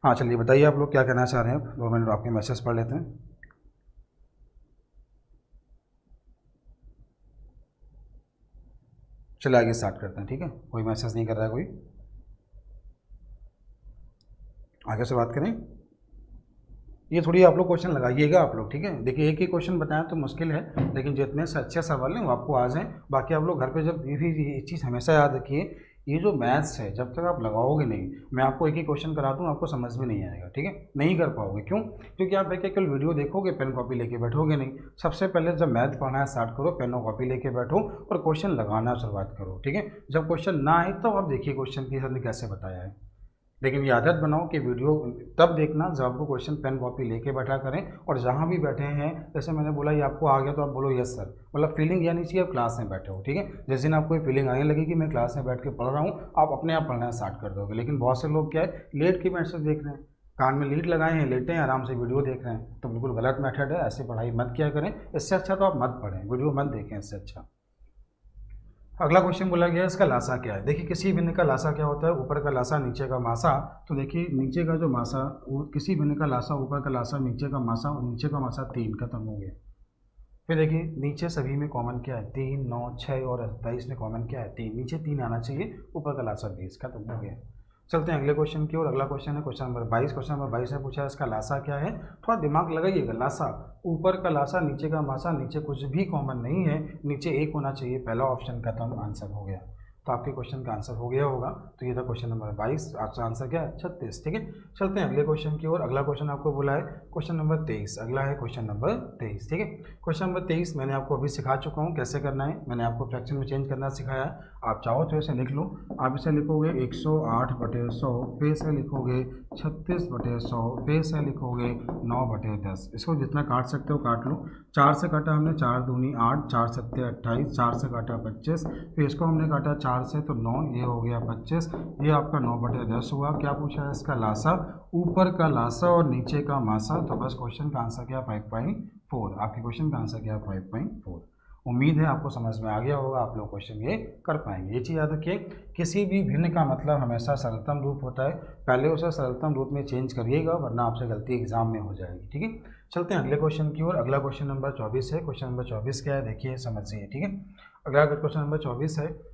हाँ चलिए बताइए आप लोग क्या कहना चाह रहे हैं, 2 मिनट आपके मैसेज पढ़ लेते हैं। चलिए आगे स्टार्ट करते हैं। ठीक है, कोई मैसेज नहीं कर रहा है कोई, आगे से बात करें। ये थोड़ी आप लोग क्वेश्चन लगाइएगा आप लोग। ठीक है, देखिए एक ही क्वेश्चन बताएं तो मुश्किल है, लेकिन जितने से अच्छे सवाल हैं वो आपको आ जाएं। बाकी आप लोग घर पे जब ये चीज़ हमेशा याद रखिए, ये जो मैथ्स है जब तक आप लगाओगे नहीं, मैं आपको एक ही क्वेश्चन करा दूँ आपको समझ में नहीं आएगा। ठीक है, नहीं कर पाओगे, क्यों? क्योंकि आप एक केवल वीडियो देखोगे, पेन कॉपी लेके बैठोगे नहीं। सबसे पहले जब मैथ पढ़ना स्टार्ट करो, पेन और कॉपी लेके बैठो और क्वेश्चन लगाना शुरुआत करो। ठीक है, जब क्वेश्चन ना आए तब आप देखिए क्वेश्चन की हमने कैसे बताया है। लेकिन ये आदत बनाओ कि वीडियो तब देखना जब आपको क्वेश्चन पेन कॉपी लेके बैठा करें, और जहाँ भी बैठे हैं, जैसे मैंने बोला ये आपको आ गया तो आप बोलो यस सर, मतलब फीलिंग यानी चाहिए आप क्लास में बैठे हो। ठीक है, जिस दिन आपको फीलिंग आने लगी कि मैं क्लास में बैठ के पढ़ रहा हूँ, आप अपने आप पढ़ना स्टार्ट कर दोगे। लेकिन बहुत से लोग क्या है, लेट के मैसेज देख रहे हैं, कान में लीड लगाए हैं, लेटे हैं, आराम से वीडियो देख रहे हैं, तो बिल्कुल गलत मेथड है, ऐसे पढ़ाई मत किया करें। इससे अच्छा तो आप मत पढ़ें, वीडियो मत देखें, इससे अच्छा। अगला क्वेश्चन बोला गया है इसका लासा क्या है। देखिए किसी भिन्न का लासा क्या होता है, ऊपर का लासा नीचे का मासा। तो देखिए नीचे का जो मासा, किसी भिन्न का लासा ऊपर का लासा नीचे का मासा, और नीचे का मासा 3, खत्म हो गया। फिर देखिए नीचे सभी में कॉमन क्या है, 3 9 6 और 27 में कॉमन क्या है 3, नीचे 3 आना चाहिए, ऊपर का लासा 20, खत्म हो गया। चलते हैं अगले क्वेश्चन की ओर। अगला क्वेश्चन है क्वेश्चन नंबर 22। क्वेश्चन नंबर 22 में पूछा है इसका लासा क्या है। थोड़ा दिमाग लगाइएगा, लासा ऊपर का लासा नीचे का मासा, नीचे कुछ भी कॉमन नहीं है, नीचे 1 होना चाहिए, पहला ऑप्शन खत्म, आंसर हो गया। तो आपके क्वेश्चन का आंसर हो गया होगा। तो ये था क्वेश्चन नंबर 22, आपका आंसर क्या है 36। ठीक है, चलते हैं अगले क्वेश्चन की ओर। अगला क्वेश्चन आपको बोला है क्वेश्चन नंबर 23। अगला है क्वेश्चन नंबर 23। ठीक है, क्वेश्चन नंबर 23 मैंने आपको अभी सिखा चुका हूँ कैसे करना है, मैंने आपको फ्रैक्शन में चेंज करना सिखाया है। आप चाहो तो इसे लिख लो, आप इसे लिखोगे 108/100, फिर से लिखोगे 36/100, फिर से लिखोगे 9/10। इसको जितना काट सकते हो काट लो। 4 से काटा हमने, 4 दूनी 8, 4 सत्ते 28, 4 से काटा 25, फिर इसको हमने काटा 4 से तो 9, ये हो गया 25, ये आपका 9/10 हुआ। क्या पूछा है इसका लासा, ऊपर का लासा और नीचे का मासा। तो बस क्वेश्चन का आंसर क्या 5.4, आपके क्वेश्चन का आंसर क्या 5.4। उम्मीद है आपको समझ में आ गया होगा, आप लोग क्वेश्चन ये कर पाएंगे। ये चीज़ याद रखिए, किसी भी भिन्न का मतलब हमेशा सरलतम रूप होता है, पहले उसे सरलतम रूप में चेंज करिएगा, वरना आपसे गलती एग्जाम में हो जाएगी। ठीक है, चलते हैं अगले क्वेश्चन की ओर। अगला क्वेश्चन नंबर 24 है। क्वेश्चन नंबर 24 क्या है देखिए, समझिए। ठीक है, अगला क्वेश्चन नंबर 24 है,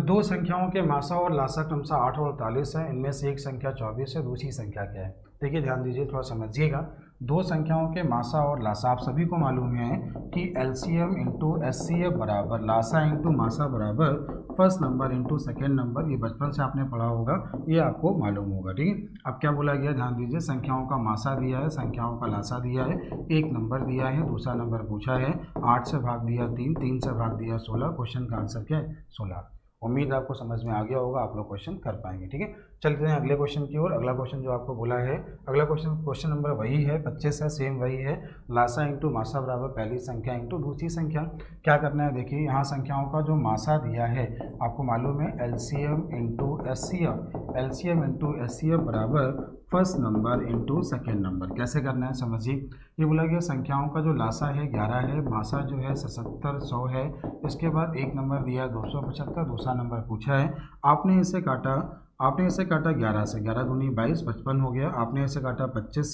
दो संख्याओं के मासा और लासा क्रमशः 8 और 48 है, इनमें से एक संख्या 24 है, दूसरी संख्या क्या है। देखिए ध्यान दीजिए, थोड़ा समझिएगा। दो संख्याओं के मासा और लासा, आप सभी को मालूम है कि एलसीएम इंटू एचसीएफ बराबर लासा इंटू मासा बराबर first number into second number. ये बचपन से आपने पढ़ा होगा, ये आपको मालूम होगा। ठीक है, अब क्या बोला गया ध्यान दीजिए, संख्याओं का मासा दिया है, संख्याओं का लासा दिया है, एक नंबर दिया है, दूसरा नंबर पूछा है, 8 से भाग दिया 3, 3 से भाग दिया 16, क्वेश्चन का आंसर क्या है 16। उम्मीद आपको समझ में आ गया होगा, आप लोग क्वेश्चन कर पाएंगे। ठीक है, चलते हैं अगले क्वेश्चन की ओर। अगला क्वेश्चन जो आपको बोला है, अगला क्वेश्चन नंबर वही है, 25 है, सेम वही है। लासा इंटू मासा बराबर पहली संख्या इंटू दूसरी संख्या। क्या करना है, देखिए यहाँ संख्याओं का जो मासा दिया है आपको मालूम है LCM into HCF, LCM into HCF बराबर first number into second number. कैसे करना है समझिए, ये बोला गया संख्याओं का जो लासा है 11 है, मासा जो है 77 100 है, इसके बाद एक नंबर दिया 275, दूसरा नंबर पूछा है, आपने इसे काटा 11 से, 11 दूनी 22, 55 हो गया। आपने इसे काटा 25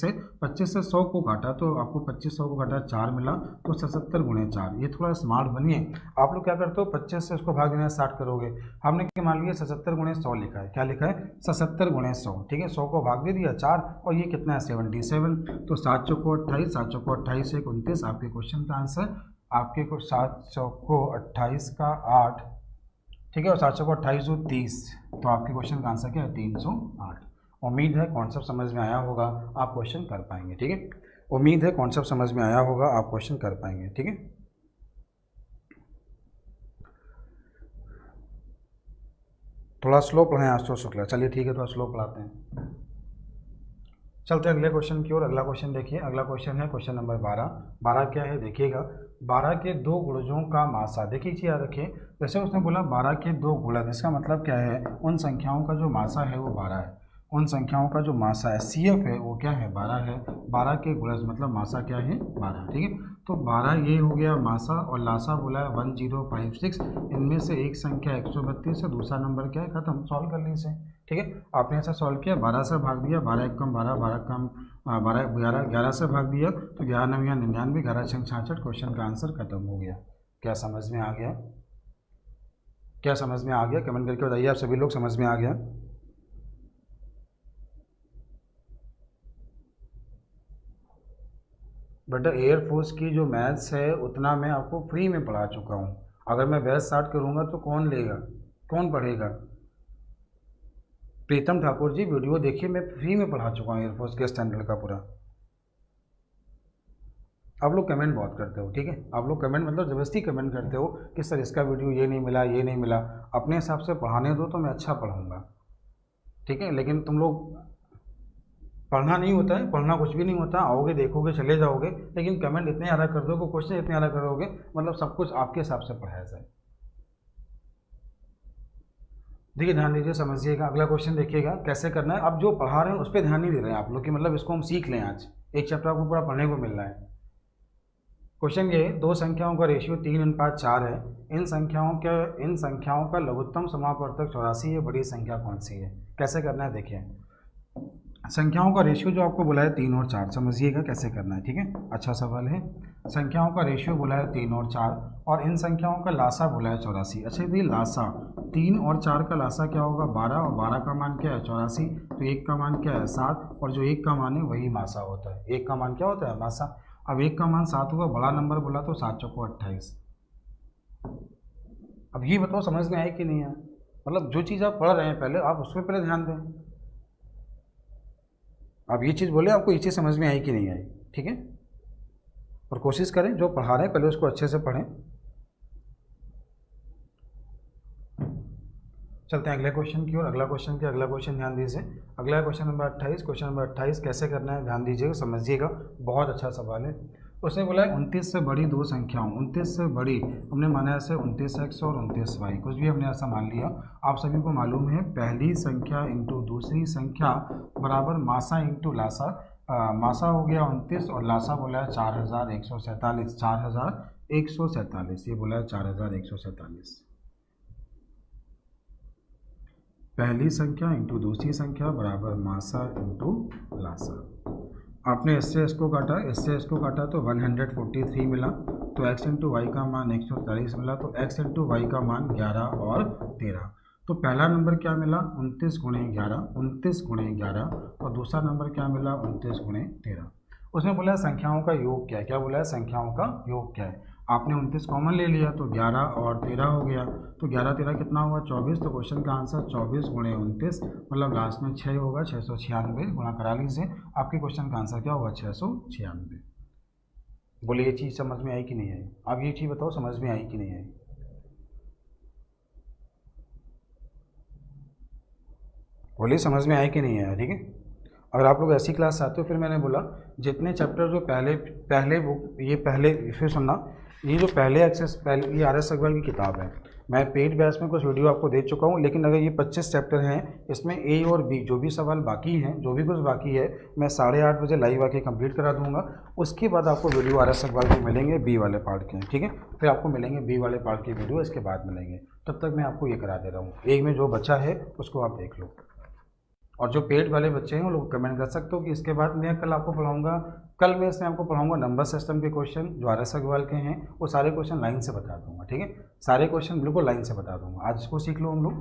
से 100 को काटा तो आपको 25 100 को काटा 4 मिला, तो 77 गुणे 4। ये थोड़ा स्मार्ट बनिए, आप लोग क्या करते हो 25 से उसको भाग देना 60 करोगे, हमने क्या मान लिया 77 गुणे 100 लिखा है। क्या लिखा है 77 गुणे 100, ठीक है, 100 को भाग दे दिया 4 और ये कितना है 77, तो 7 चौको 28, 7 चौको 28 1 29, आपके क्वेश्चन का आंसर आपके को 7 चौको 28 का 8, ठीक है, और 7 चौको 28 30, तो आपके क्वेश्चन का आंसर क्या है 308। उम्मीद है कॉन्सेप्ट समझ में आया होगा, आप क्वेश्चन कर पाएंगे। ठीक है, उम्मीद है कॉन्सेप्ट समझ में आया होगा, आप क्वेश्चन कर पाएंगे। ठीक है, थोड़ा स्लो पढ़ाएं आशुतोष शुक्ला, चलिए ठीक है, थोड़ा स्लो पढ़ाते हैं। चलते हैं अगले क्वेश्चन की ओर। अगला क्वेश्चन देखिए, अगला क्वेश्चन है क्वेश्चन नंबर 12। 12 क्या है देखिएगा, 12 के दो गुणजों का मासा। देखिए चीज़ याद रखिए, जैसे उसने बोला 12 के दो गुणज, इसका मतलब क्या है, उन संख्याओं का जो मासा है वो 12 है, उन संख्याओं का जो मासा है CF है वो क्या है 12 है। 12 के गुणज मतलब मासा क्या है 12, ठीक है, तो 12 ये हो गया मासा, और लासा बोला है 1056, इनमें से एक संख्या 132 है, दूसरा नंबर क्या है, खत्म, सॉल्व कर लीजिए। ठीक है, आपने ऐसा सॉल्व किया, 12 से भाग दिया, 12 एक कम 12, 12 कम 12, 11 से भाग दिया, तो 11 9 99, 11 6 66, क्वेश्चन का आंसर खत्म हो गया। क्या समझ में आ गया, क्या समझ में आ गया, कमेंट करके बताइए आप सभी लोग, समझ में आ गया। बेटा एयरफोर्स की जो मैथ्स है उतना मैं आपको फ्री में पढ़ा चुका हूँ, अगर मैं बैच स्टार्ट करूँगा तो कौन लेगा, कौन पढ़ेगा। प्रीतम ठाकुर जी वीडियो देखिए, मैं फ्री में पढ़ा चुका हूँ एयरफोर्स के स्टैंडर्ड का पूरा। आप लोग कमेंट बहुत करते हो, ठीक है, आप लोग कमेंट मतलब ज़बरदस्ती कमेंट करते हो कि सर इसका वीडियो ये नहीं मिला, ये नहीं मिला। अपने हिसाब से पढ़ाने दो तो मैं अच्छा पढ़ाऊँगा, ठीक है, लेकिन तुम लोग पढ़ना नहीं होता है, पढ़ना कुछ भी नहीं होता, आओगे देखोगे चले जाओगे, लेकिन कमेंट इतने ज़्यादा कर दोगे, क्वेश्चन इतने ज़्यादा करोगे, मतलब सब कुछ आपके हिसाब से पढ़ाया जाए। देखिए ध्यान दीजिए, समझिएगा, अगला क्वेश्चन देखिएगा कैसे करना है। अब जो पढ़ा रहे हैं उस पर ध्यान नहीं दे रहे हैं आप लोग कि मतलब इसको हम सीख लें, आज एक चैप्टर आपको पूरा पढ़ने को मिल रहा है। क्वेश्चन ये, दो संख्याओं का रेशियो 3:4 है, इन संख्याओं का लघुत्तम समापवर्तक 84 है, बड़ी संख्या कौन सी है। कैसे करना है देखिए, संख्याओं का रेशियो जो आपको बोला है 3 और 4, समझिएगा कैसे करना है, ठीक है, अच्छा सवाल है। संख्याओं का रेशियो बोला है 3 और 4, और इन संख्याओं का लासा बोला है 84। अच्छा ये लासा 3 और 4 का लासा क्या होगा 12, और 12 का मान क्या है 84, तो 1 का मान क्या है 7, और जो 1 का मान है वही मासा होता है। 1 का मान क्या होता है मासा। अब 1 का मान 7 होगा, बड़ा नंबर बोला तो 7 चौको 28। अब ये बताओ समझ में आए कि नहीं है, मतलब जो चीज़ आप पढ़ रहे हैं पहले आप उस पर पहले ध्यान दें। आप ये चीज़ बोले आपको ये चीज़ समझ में आई कि नहीं आई, ठीक है, और कोशिश करें जो पढ़ा रहे हैं पहले उसको अच्छे से पढ़ें। चलते हैं अगले क्वेश्चन की ओर। अगला क्वेश्चन ध्यान दीजिए, अगला क्वेश्चन नंबर 28। क्वेश्चन नंबर 28 कैसे करना है ध्यान दीजिएगा, समझिएगा, बहुत अच्छा सवाल है। उसने बोला है 29 से बड़ी दो संख्याओं, 29 से बड़ी हमने माना ऐसे 29x और 29y, कुछ भी हमने ऐसा मान लिया। आप सभी को मालूम है पहली संख्या इंटू दूसरी संख्या बराबर मासा इंटू लासा। मासा हो गया 29 और लासा बोला है 4147, 4147, ये बोला है 4147। पहली संख्या इंटू दूसरी संख्या बराबर मासा इंटू लासा। आपने इससे इसको काटा तो 143 मिला, तो x इंटू वाई का मान 143 मिला, तो x इंटू वाई का मान 11 और 13। तो पहला नंबर क्या मिला 29 गुणे 11, और दूसरा नंबर क्या मिला 29 गुणे 13। उसने बोला संख्याओं का योग क्या है, क्या बोला है संख्याओं का योग क्या है। आपने 29 कॉमन ले लिया तो 11 और 13 हो गया, तो 11 13 कितना हुआ 24, तो क्वेश्चन का आंसर 24 गुणे 29 मतलब लास्ट में 6 होगा, 696 गुणा करा लीजिए, आपके क्वेश्चन का आंसर क्या होगा 696। बोलिए ये चीज़ समझ में आई कि नहीं आई, आप ये चीज़ बताओ समझ में आई कि नहीं आई। बोलिए समझ में आया कि नहीं आया, ठीक है। अगर आप लोग ऐसी क्लास आते हो, फिर मैंने बोला जितने चैप्टर जो पहले बुक ये पहले फिर सुनना, ये जो पहले ये RS अग्रवाल की किताब है, मैं पेड बैच में कुछ वीडियो आपको दे चुका हूँ, लेकिन अगर ये 25 चैप्टर हैं, इसमें A और B जो भी सवाल बाकी हैं, जो भी कुछ बाकी है, मैं 8:30 बजे लाइव आके कंप्लीट करा दूंगा। उसके बाद आपको वीडियो RS अग्रवाल के मिलेंगे B वाले पार्ट के, ठीक है। फिर आपको मिलेंगे B वाले पार्ट के वीडियो इसके बाद मिलेंगे। तब तक मैं आपको ये करा दे रहा हूँ, एक में जो बचा है उसको आप देख लो। और जो पेड वाले बच्चे हैं वो लोग कमेंट कर सकते हो कि इसके बाद मैं कल आपको पढ़ाऊंगा, कल मैं इसमें आपको पढ़ाऊंगा नंबर सिस्टम के क्वेश्चन जो RS अग्रवाल के हैं, वो सारे क्वेश्चन लाइन से बता दूंगा, ठीक है। सारे क्वेश्चन बिल्कुल लाइन से बता दूंगा। आज इसको सीख लो हम लोग।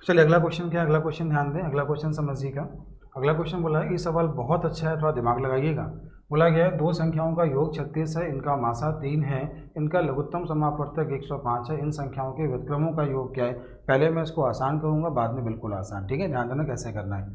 चलिए अगला क्वेश्चन क्या है, अगला क्वेश्चन ध्यान दें, अगला क्वेश्चन समझिएगा। अगला क्वेश्चन बोला है, ये सवाल बहुत अच्छा है, थोड़ा दिमाग लगाइएगा। बोला गया है 2 संख्याओं का योग 36 है, इनका मासा 3 है, इनका लघुत्तम समापवर्तक 105 है, इन संख्याओं के व्युत्क्रमों का योग क्या है। पहले मैं इसको आसान करूंगा, बाद में बिल्कुल आसान, ठीक है। ध्यान देना कैसे करना है।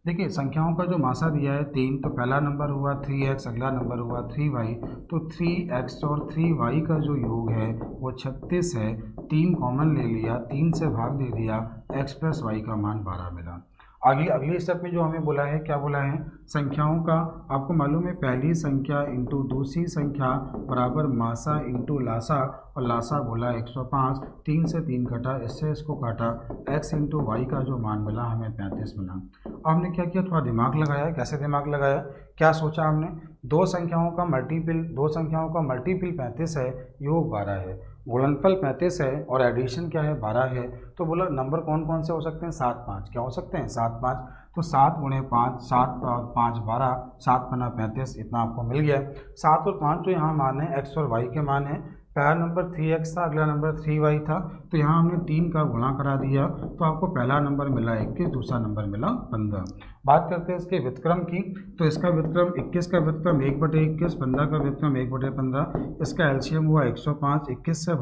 देखिए संख्याओं का जो मासा दिया है 3, तो पहला नंबर हुआ 3x, अगला नंबर हुआ 3y, तो 3x और 3y का जो योग है वो 36 है। 3 कॉमन ले लिया, 3 से भाग दे दिया, x + y का मान 12 मिला। आगे अगले स्टेप में जो हमें बोला है, क्या बोला है, संख्याओं का, आपको मालूम है पहली संख्या इंटू दूसरी संख्या बराबर मासा इंटू लासा, और लासा बोला 105, 3 से 3 कटा, इससे इसको काटा, x इंटू वाई का जो मान मिला हमें 35 मिला। अब हमने क्या किया, थोड़ा दिमाग लगाया। कैसे दिमाग लगाया, क्या सोचा हमने, 2 संख्याओं का मल्टीपल 35 है, योग 12 है, गुणनफल 35 है और एडिशन क्या है 12 है। तो बोला नंबर कौन कौन से हो सकते हैं, 7 5, क्या हो सकते हैं 7 5। तो 7 × 5, 7 5 12, 7 × 35, इतना आपको मिल गया। 7 और 5 जो यहाँ मान है x और y के मान है। पहला नंबर 3x था, अगला नंबर 3y था, तो यहाँ हमने 3 का गुणा करा दिया, तो आपको पहला नंबर मिला 21, दूसरा नंबर मिला 15। बात करते हैं इसके व्युत्क्रम की, तो इसका व्युत्क्रम 21 का व्युत्क्रम 1/21, 15 का व्युत्क्रम 1/15, इसका एलसीएम हुआ 105। 21 से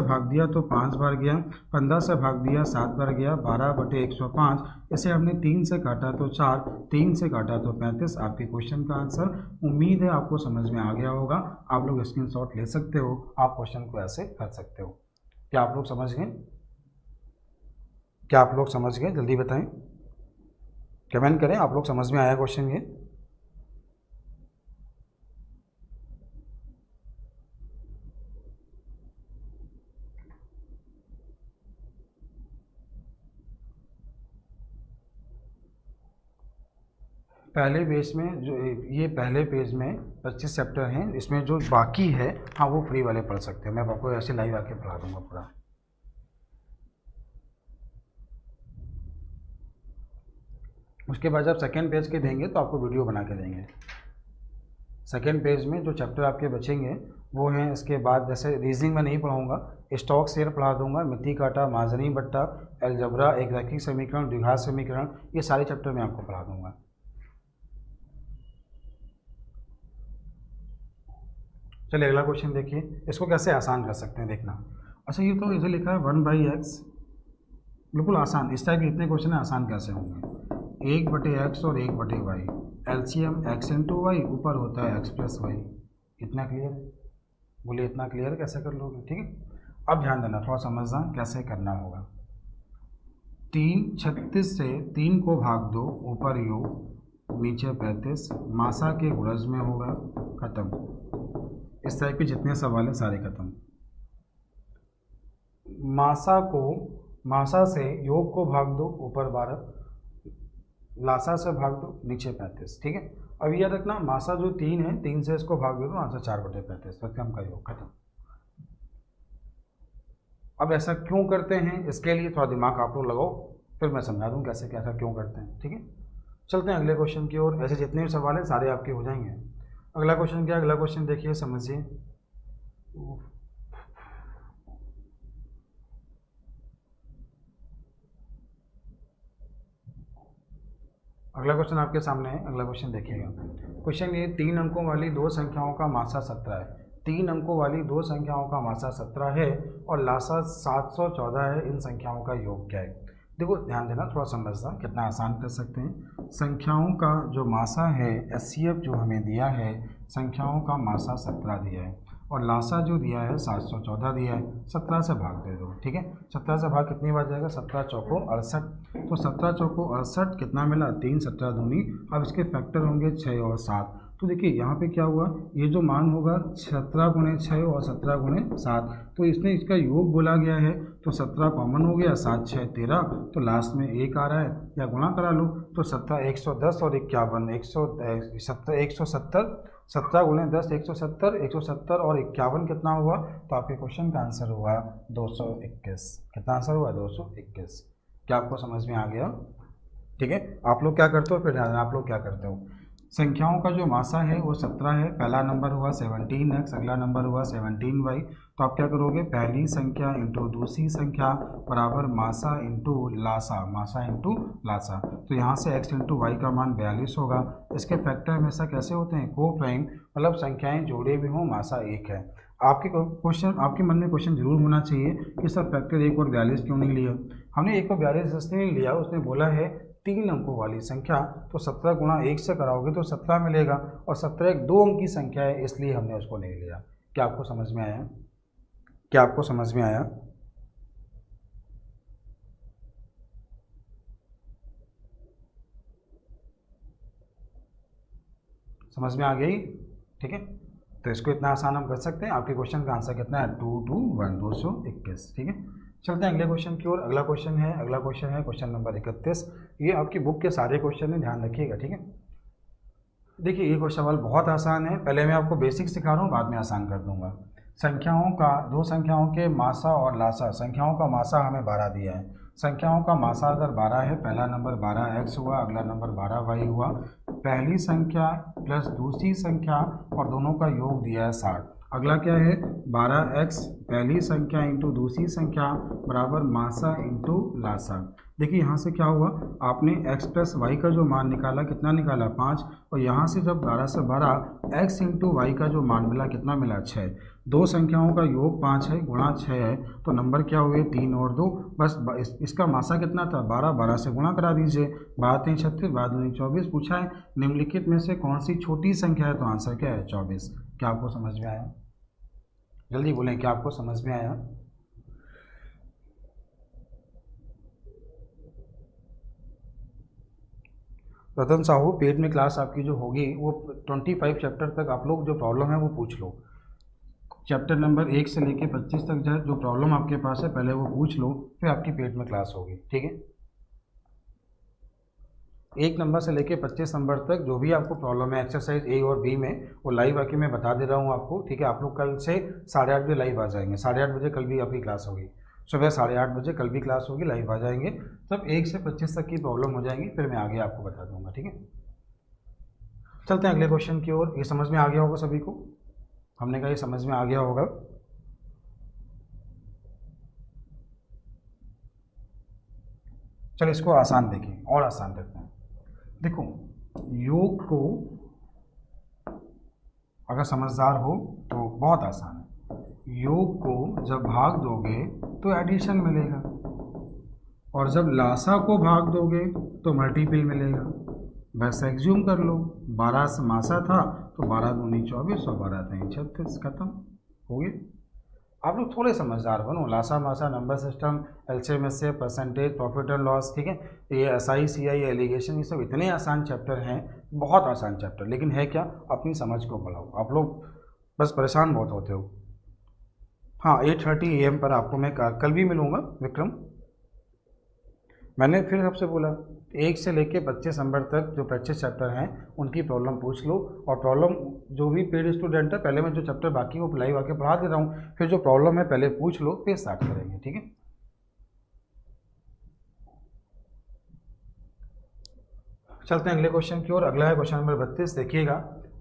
भाग दिया तो 5 बार गया, 15 से भाग दिया 7 बार गया, 12/105। इसे हमने 3 से काटा तो 4, 3 से काटा तो 35। आपके क्वेश्चन का आंसर, उम्मीद है आपको समझ में आ गया होगा। आप लोग स्क्रीनशॉट ले सकते हो, आप क्वेश्चन को ऐसे कर सकते हो। क्या आप लोग समझ गए? जल्दी बताएं, कमेंट करें, आप लोग समझ में आया क्वेश्चन ये? पहले पेज में जो ये पहले पेज में 25 चैप्टर हैं, इसमें जो बाकी है हाँ वो फ्री वाले पढ़ सकते हैं। मैं आपको ऐसे लाइव आके पढ़ा दूंगा पूरा। उसके बाद जब सेकेंड पेज के देंगे तो आपको वीडियो बना के देंगे। सेकेंड पेज में जो चैप्टर आपके बचेंगे वो हैं, इसके बाद जैसे रीजनिंग में नहीं पढ़ाऊँगा, स्टॉक शेयर पढ़ा दूंगा, मिति काटा, मार्जिनी बट्टा, अलजबरा, एक रैखिक समीकरण, द्विघात समीकरण, ये सारे चैप्टर मैं आपको पढ़ा दूंगा। चलिए अगला क्वेश्चन देखिए, इसको कैसे आसान कर सकते हैं देखना। अच्छा ये तो इसे लिखा है 1/x, बिल्कुल आसान। इस टाइप के इतने क्वेश्चन आसान कैसे होंगे। 1/x और 1/y, LCM x into Y, ऊपर होता है x + y। इतना क्लियर है? बोलिए इतना क्लियर कैसे कर लोगे, ठीक है। अब ध्यान देना, थोड़ा समझना कैसे करना होगा। 3 36 से 3 को भाग दो, ऊपर योग, नीचे 35, मासा के गुणज में होगा, खत्म। इस टाइप के जितने सवाल हैं सारे खत्म। मासा से योग को भाग दो, ऊपर 12, लासा से भाग दो, नीचे 35, ठीक है। अब याद रखना मासा जो 3 है, 3 से इसको भाग दो तो आंसर 4/35, व्युत्क्रम का योग, खत्म। अब ऐसा क्यों करते हैं, इसके लिए थोड़ा दिमाग आप लोग लगाओ, फिर मैं समझा दूँ कैसे कैसा क्यों करते हैं, ठीक है। चलते हैं अगले क्वेश्चन की ओर। ऐसे जितने भी सवाल हैं सारे आपके हो जाएंगे। अगला क्वेश्चन क्या है, अगला क्वेश्चन देखिए, समझिए। अगला क्वेश्चन आपके सामने है, अगला क्वेश्चन देखिएगा। क्वेश्चन ये 3 अंकों वाली 2 संख्याओं का मासा 17 है। 3 अंकों वाली 2 संख्याओं का मासा 17 है और लासा 714 है, इन संख्याओं का योग क्या है। देखो ध्यान देना, थोड़ा समझना, कितना आसान कर सकते हैं। संख्याओं का जो मासा है, एचसीएफ जो हमें दिया है, संख्याओं का मासा 17 दिया है और लासा जो दिया है 714 दिया है, 17 से भाग दे दो, ठीक है। 17 से भाग कितनी बार जाएगा, 17 चौको 68, तो 17 चौको 68 कितना मिला, 3 17 दूनी। अब इसके फैक्टर होंगे 6 और 7, तो देखिए यहाँ पे क्या हुआ, ये जो मान होगा 17 गुणे 6 और 17 गुणे 7, तो इसमें इसका योग बोला गया है, तो 17 कॉमन हो गया, 7 6 13, तो लास्ट में 1 आ रहा है, या गुणा करा लो, तो 17 110 और 51 170, 17 गुणे 10 170, 170 और 51 कितना हुआ, तो आपके क्वेश्चन का आंसर हुआ 221। कितना आंसर हुआ, 221। क्या आपको समझ में आ गया, ठीक है। आप लोग क्या करते हो, फिर आप लोग क्या करते हो, संख्याओं का जो मासा है वो 17 है, पहला नंबर हुआ 17x, अगला नंबर हुआ 17y, तो आप क्या करोगे, पहली संख्या इंटू दूसरी संख्या बराबर मासा इंटू लासा, मासा इंटू लासा, तो यहाँ से x इंटू वाई का मान 42 होगा। इसके फैक्टर हमेशा कैसे होते हैं, को प्राइम, मतलब संख्याएं जोड़े भी हों, मासा 1 है। आपके क्वेश्चन, आपके मन में क्वेश्चन जरूर होना चाहिए कि सर फैक्टर 1 और 42 क्यों नहीं लिया। हमने 1 और 42 इसलिए नहीं लिया, उसने बोला है 3 अंकों वाली संख्या, तो 17 गुणा 1 से कराओगे तो 17 मिलेगा, और 17 एक 2 अंक की संख्या है, इसलिए हमने उसको नहीं लिया। क्या आपको समझ में आया, क्या आपको समझ में आया। समझ में आ गई, ठीक है। तो इसको इतना आसान हम कर सकते हैं। आपके क्वेश्चन का आंसर कितना है, 221, 221, ठीक है। चलते हैं अगले क्वेश्चन की ओर। अगला क्वेश्चन है क्वेश्चन नंबर 31। ये आपकी बुक के सारे क्वेश्चन है, ध्यान रखिएगा, ठीक है। देखिए ये क्वेश्चन सवाल बहुत आसान है, पहले मैं आपको बेसिक सिखा रहा हूँ, बाद में आसान कर दूंगा। संख्याओं का, दो संख्याओं के मासा और लासा, संख्याओं का मासा हमें 12 दिया है, संख्याओं का मासा अगर 12 है, पहला नंबर 12x हुआ, अगला नंबर 12y हुआ, पहली संख्या प्लस दूसरी संख्या और दोनों का योग दिया है 60। अगला क्या है, 12x पहली संख्या इंटू दूसरी संख्या बराबर मासा इंटू लासा। देखिए यहाँ से क्या हुआ, आपने x प्लस वाई का जो मान निकाला, कितना निकाला, 5, और यहाँ से जब 12 से 12 x इंटू वाई का जो मान मिला, कितना मिला, 6। दो संख्याओं का योग 5 है, गुणा 6 है, तो नंबर क्या हुए, 3 और 2, बस इसका मासा कितना था, 12, 12 से गुणा करा दीजिए, 12 3 36, 12 दूनी 24। पूछा है निम्नलिखित में से कौन सी छोटी संख्या है, तो आंसर क्या है, 24। क्या आपको समझ में आया, जल्दी बोलें, क्या आपको समझ में आया। रतन साहू, पेड में क्लास आपकी जो होगी वो 25 चैप्टर तक आप लोग जो प्रॉब्लम है वो पूछ लो, चैप्टर नंबर 1 से लेके 25 तक जो प्रॉब्लम आपके पास है पहले वो पूछ लो, फिर आपकी पेड में क्लास होगी, ठीक है। 1 नंबर से लेके 25 नंबर तक जो भी आपको प्रॉब्लम है एक्सरसाइज ए और बी में, वो लाइव आके मैं बता दे रहा हूँ आपको, ठीक है। आप लोग कल से 8:30 बजे लाइव आ जाएंगे, 8:30 बजे कल भी आपकी क्लास होगी, सुबह 8:30 बजे कल भी क्लास होगी, लाइव आ जाएंगे। तब 1 से 25 तक की प्रॉब्लम हो जाएंगी, फिर मैं आगे आपको बता दूंगा, ठीक है। चलते हैं अगले क्वेश्चन की ओर। ये समझ में आ गया होगा सभी को, हमने कहा ये समझ में आ गया होगा। चलो इसको आसान देखें, और आसान करते हैं। देखो योग को अगर समझदार हो तो बहुत आसान है। योग को जब भाग दोगे तो एडिशन मिलेगा, और जब लासा को भाग दोगे तो मल्टीपल मिलेगा। वैसे एग्ज्यूम कर लो 12 से मासा था, तो 12 दूनी 24 और 12 तीन 36, खत्म हो गए। आप लोग थोड़े समझदार बनो, लासा मासा, number system, LCM HCF, percentage, profit and loss, ठीक है। ये एसआई सीआई एलिगेशन, ये सब इतने आसान चैप्टर हैं, बहुत आसान चैप्टर, लेकिन है क्या, अपनी समझ को बढ़ाओ। आप लोग बस परेशान बहुत होते हो। हाँ 8:30 AM पर आपको मैं कल भी मिलूँगा विक्रम। मैंने फिर आपसे बोला 1 से लेके 25 नंबर तक जो 25 चैप्टर हैं उनकी प्रॉब्लम पूछ लो, और प्रॉब्लम जो भी पेड स्टूडेंट है, पहले मैं जो चैप्टर बाकी वो लाइव आके पढ़ा दे रहा हूँ, फिर जो प्रॉब्लम है पहले पूछ लो, फिर स्टार्ट करेंगे, ठीक है। चलते हैं अगले क्वेश्चन की ओर। अगला है क्वेश्चन नंबर 32। देखिएगा,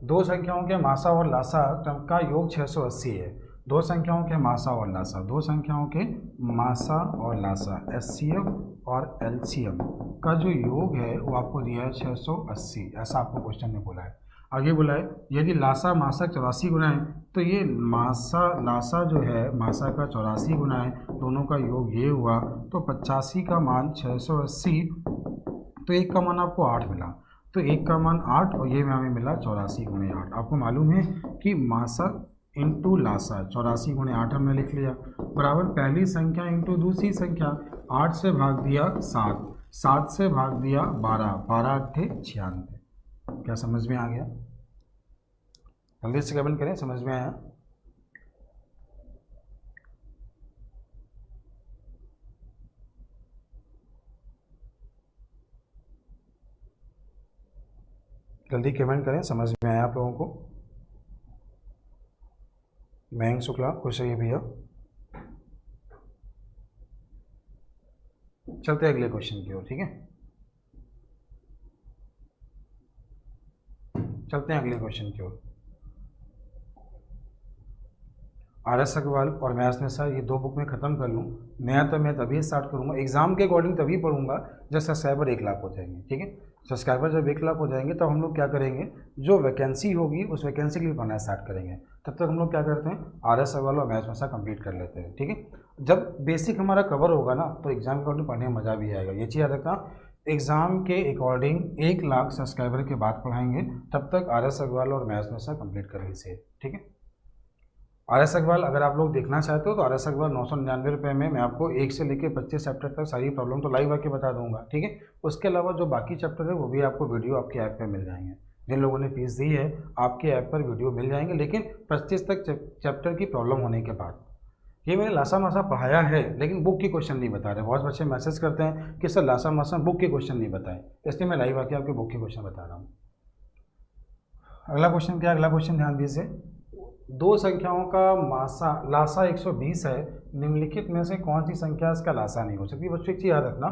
दो संख्याओं के मासा और लासा का योग 680 है। दो संख्याओं के मासा और लासा, दो संख्याओं के मासा और लासा, एचसीएफ और एलसीएम का जो योग है वो आपको दिया है 680, ऐसा आपको क्वेश्चन में बोला है। आगे बोला है यदि लासा मासा 84 गुना है, तो ये मासा लासा जो है मासा का 84 गुना है, दोनों का योग ये हुआ, तो 85 का मान 680, तो एक का मान आपको 8 मिला, तो एक का मान 8 और ये में हमें मिला 84 गुणे 8। आपको मालूम है कि मासा इंटू लासा, 84 गुणे 8 हमने लिख लिया, बराबर पहली संख्या इंटू दूसरी संख्या, 8 से भाग दिया 7, 7 से भाग दिया 12, 12 अट्ठे 96। क्या समझ में आ गया? जल्दी से कमेंट करें, समझ में आया? जल्दी कमेंट करें, समझ में आया आप लोगों को? मयंक शुक्ला, खुश रहिए भैया। चलते हैं अगले क्वेश्चन की ओर, ठीक है? चलते हैं अगले क्वेश्चन की ओर। RS अग्रवाल और मैथ्स में सर ये 2 बुक में ख़त्म कर लूँ, नया तो मैं तभी स्टार्ट करूँगा, एग्जाम के अकॉर्डिंग तभी पढ़ूंगा जब सब्सक्राइबर 1 लाख हो जाएंगे, ठीक है? सब्सक्राइबर जब 1 लाख हो जाएंगे तब हम लोग क्या करेंगे, जो वैकेंसी होगी उस वैकेंसी के लिए पढ़ना स्टार्ट करेंगे। तब तक हम लोग क्या करते हैं, RS अग्रवाल और मैथ्स में सर कंप्लीट कर लेते हैं, ठीक है? जब बेसिक हमारा कवर होगा ना तो एग्जाम के अकॉर्डिंग पढ़ने में मज़ा भी आएगा। ये चीज़ याद रखना, एग्जाम के अकॉर्डिंग 1 लाख सब्सक्राइबर के बाद पढ़ाएंगे, तब तक RS अग्रवाल और मैथ्स में सर कंप्लीट कर लीजिए, ठीक है? RS अग्रवाल अगर आप लोग देखना चाहते हो तो RS अग्रवाल 999 रुपये में मैं आपको 1 से लेकर 25 चैप्टर तक सारी प्रॉब्लम तो लाइव आके बता दूंगा, ठीक है? उसके अलावा जो बाकी चैप्टर है वो भी आपको वीडियो आपके ऐप पे मिल जाएंगे। जिन लोगों ने फीस दी है आपके ऐप पर वीडियो मिल जाएंगे, लेकिन 25 तक चैप्टर की प्रॉब्लम होने के बाद। ये मैंने लासा मासा पढ़ाया है लेकिन बुक के क्वेश्चन नहीं बता रहे। बहुत बच्चे मैसेज करते हैं कि सर लासा मासा बुक के क्वेश्चन नहीं बताए, इसलिए मैं लाइव आके आपके बुक के क्वेश्चन बता रहा हूँ। अगला क्वेश्चन क्या है? अगला क्वेश्चन ध्यान दीजिए, 2 संख्याओं का लासा 120 है, निम्नलिखित में से कौन सी संख्या इसका लासा नहीं हो सकती? बच्चों एक चीज़ याद रखना,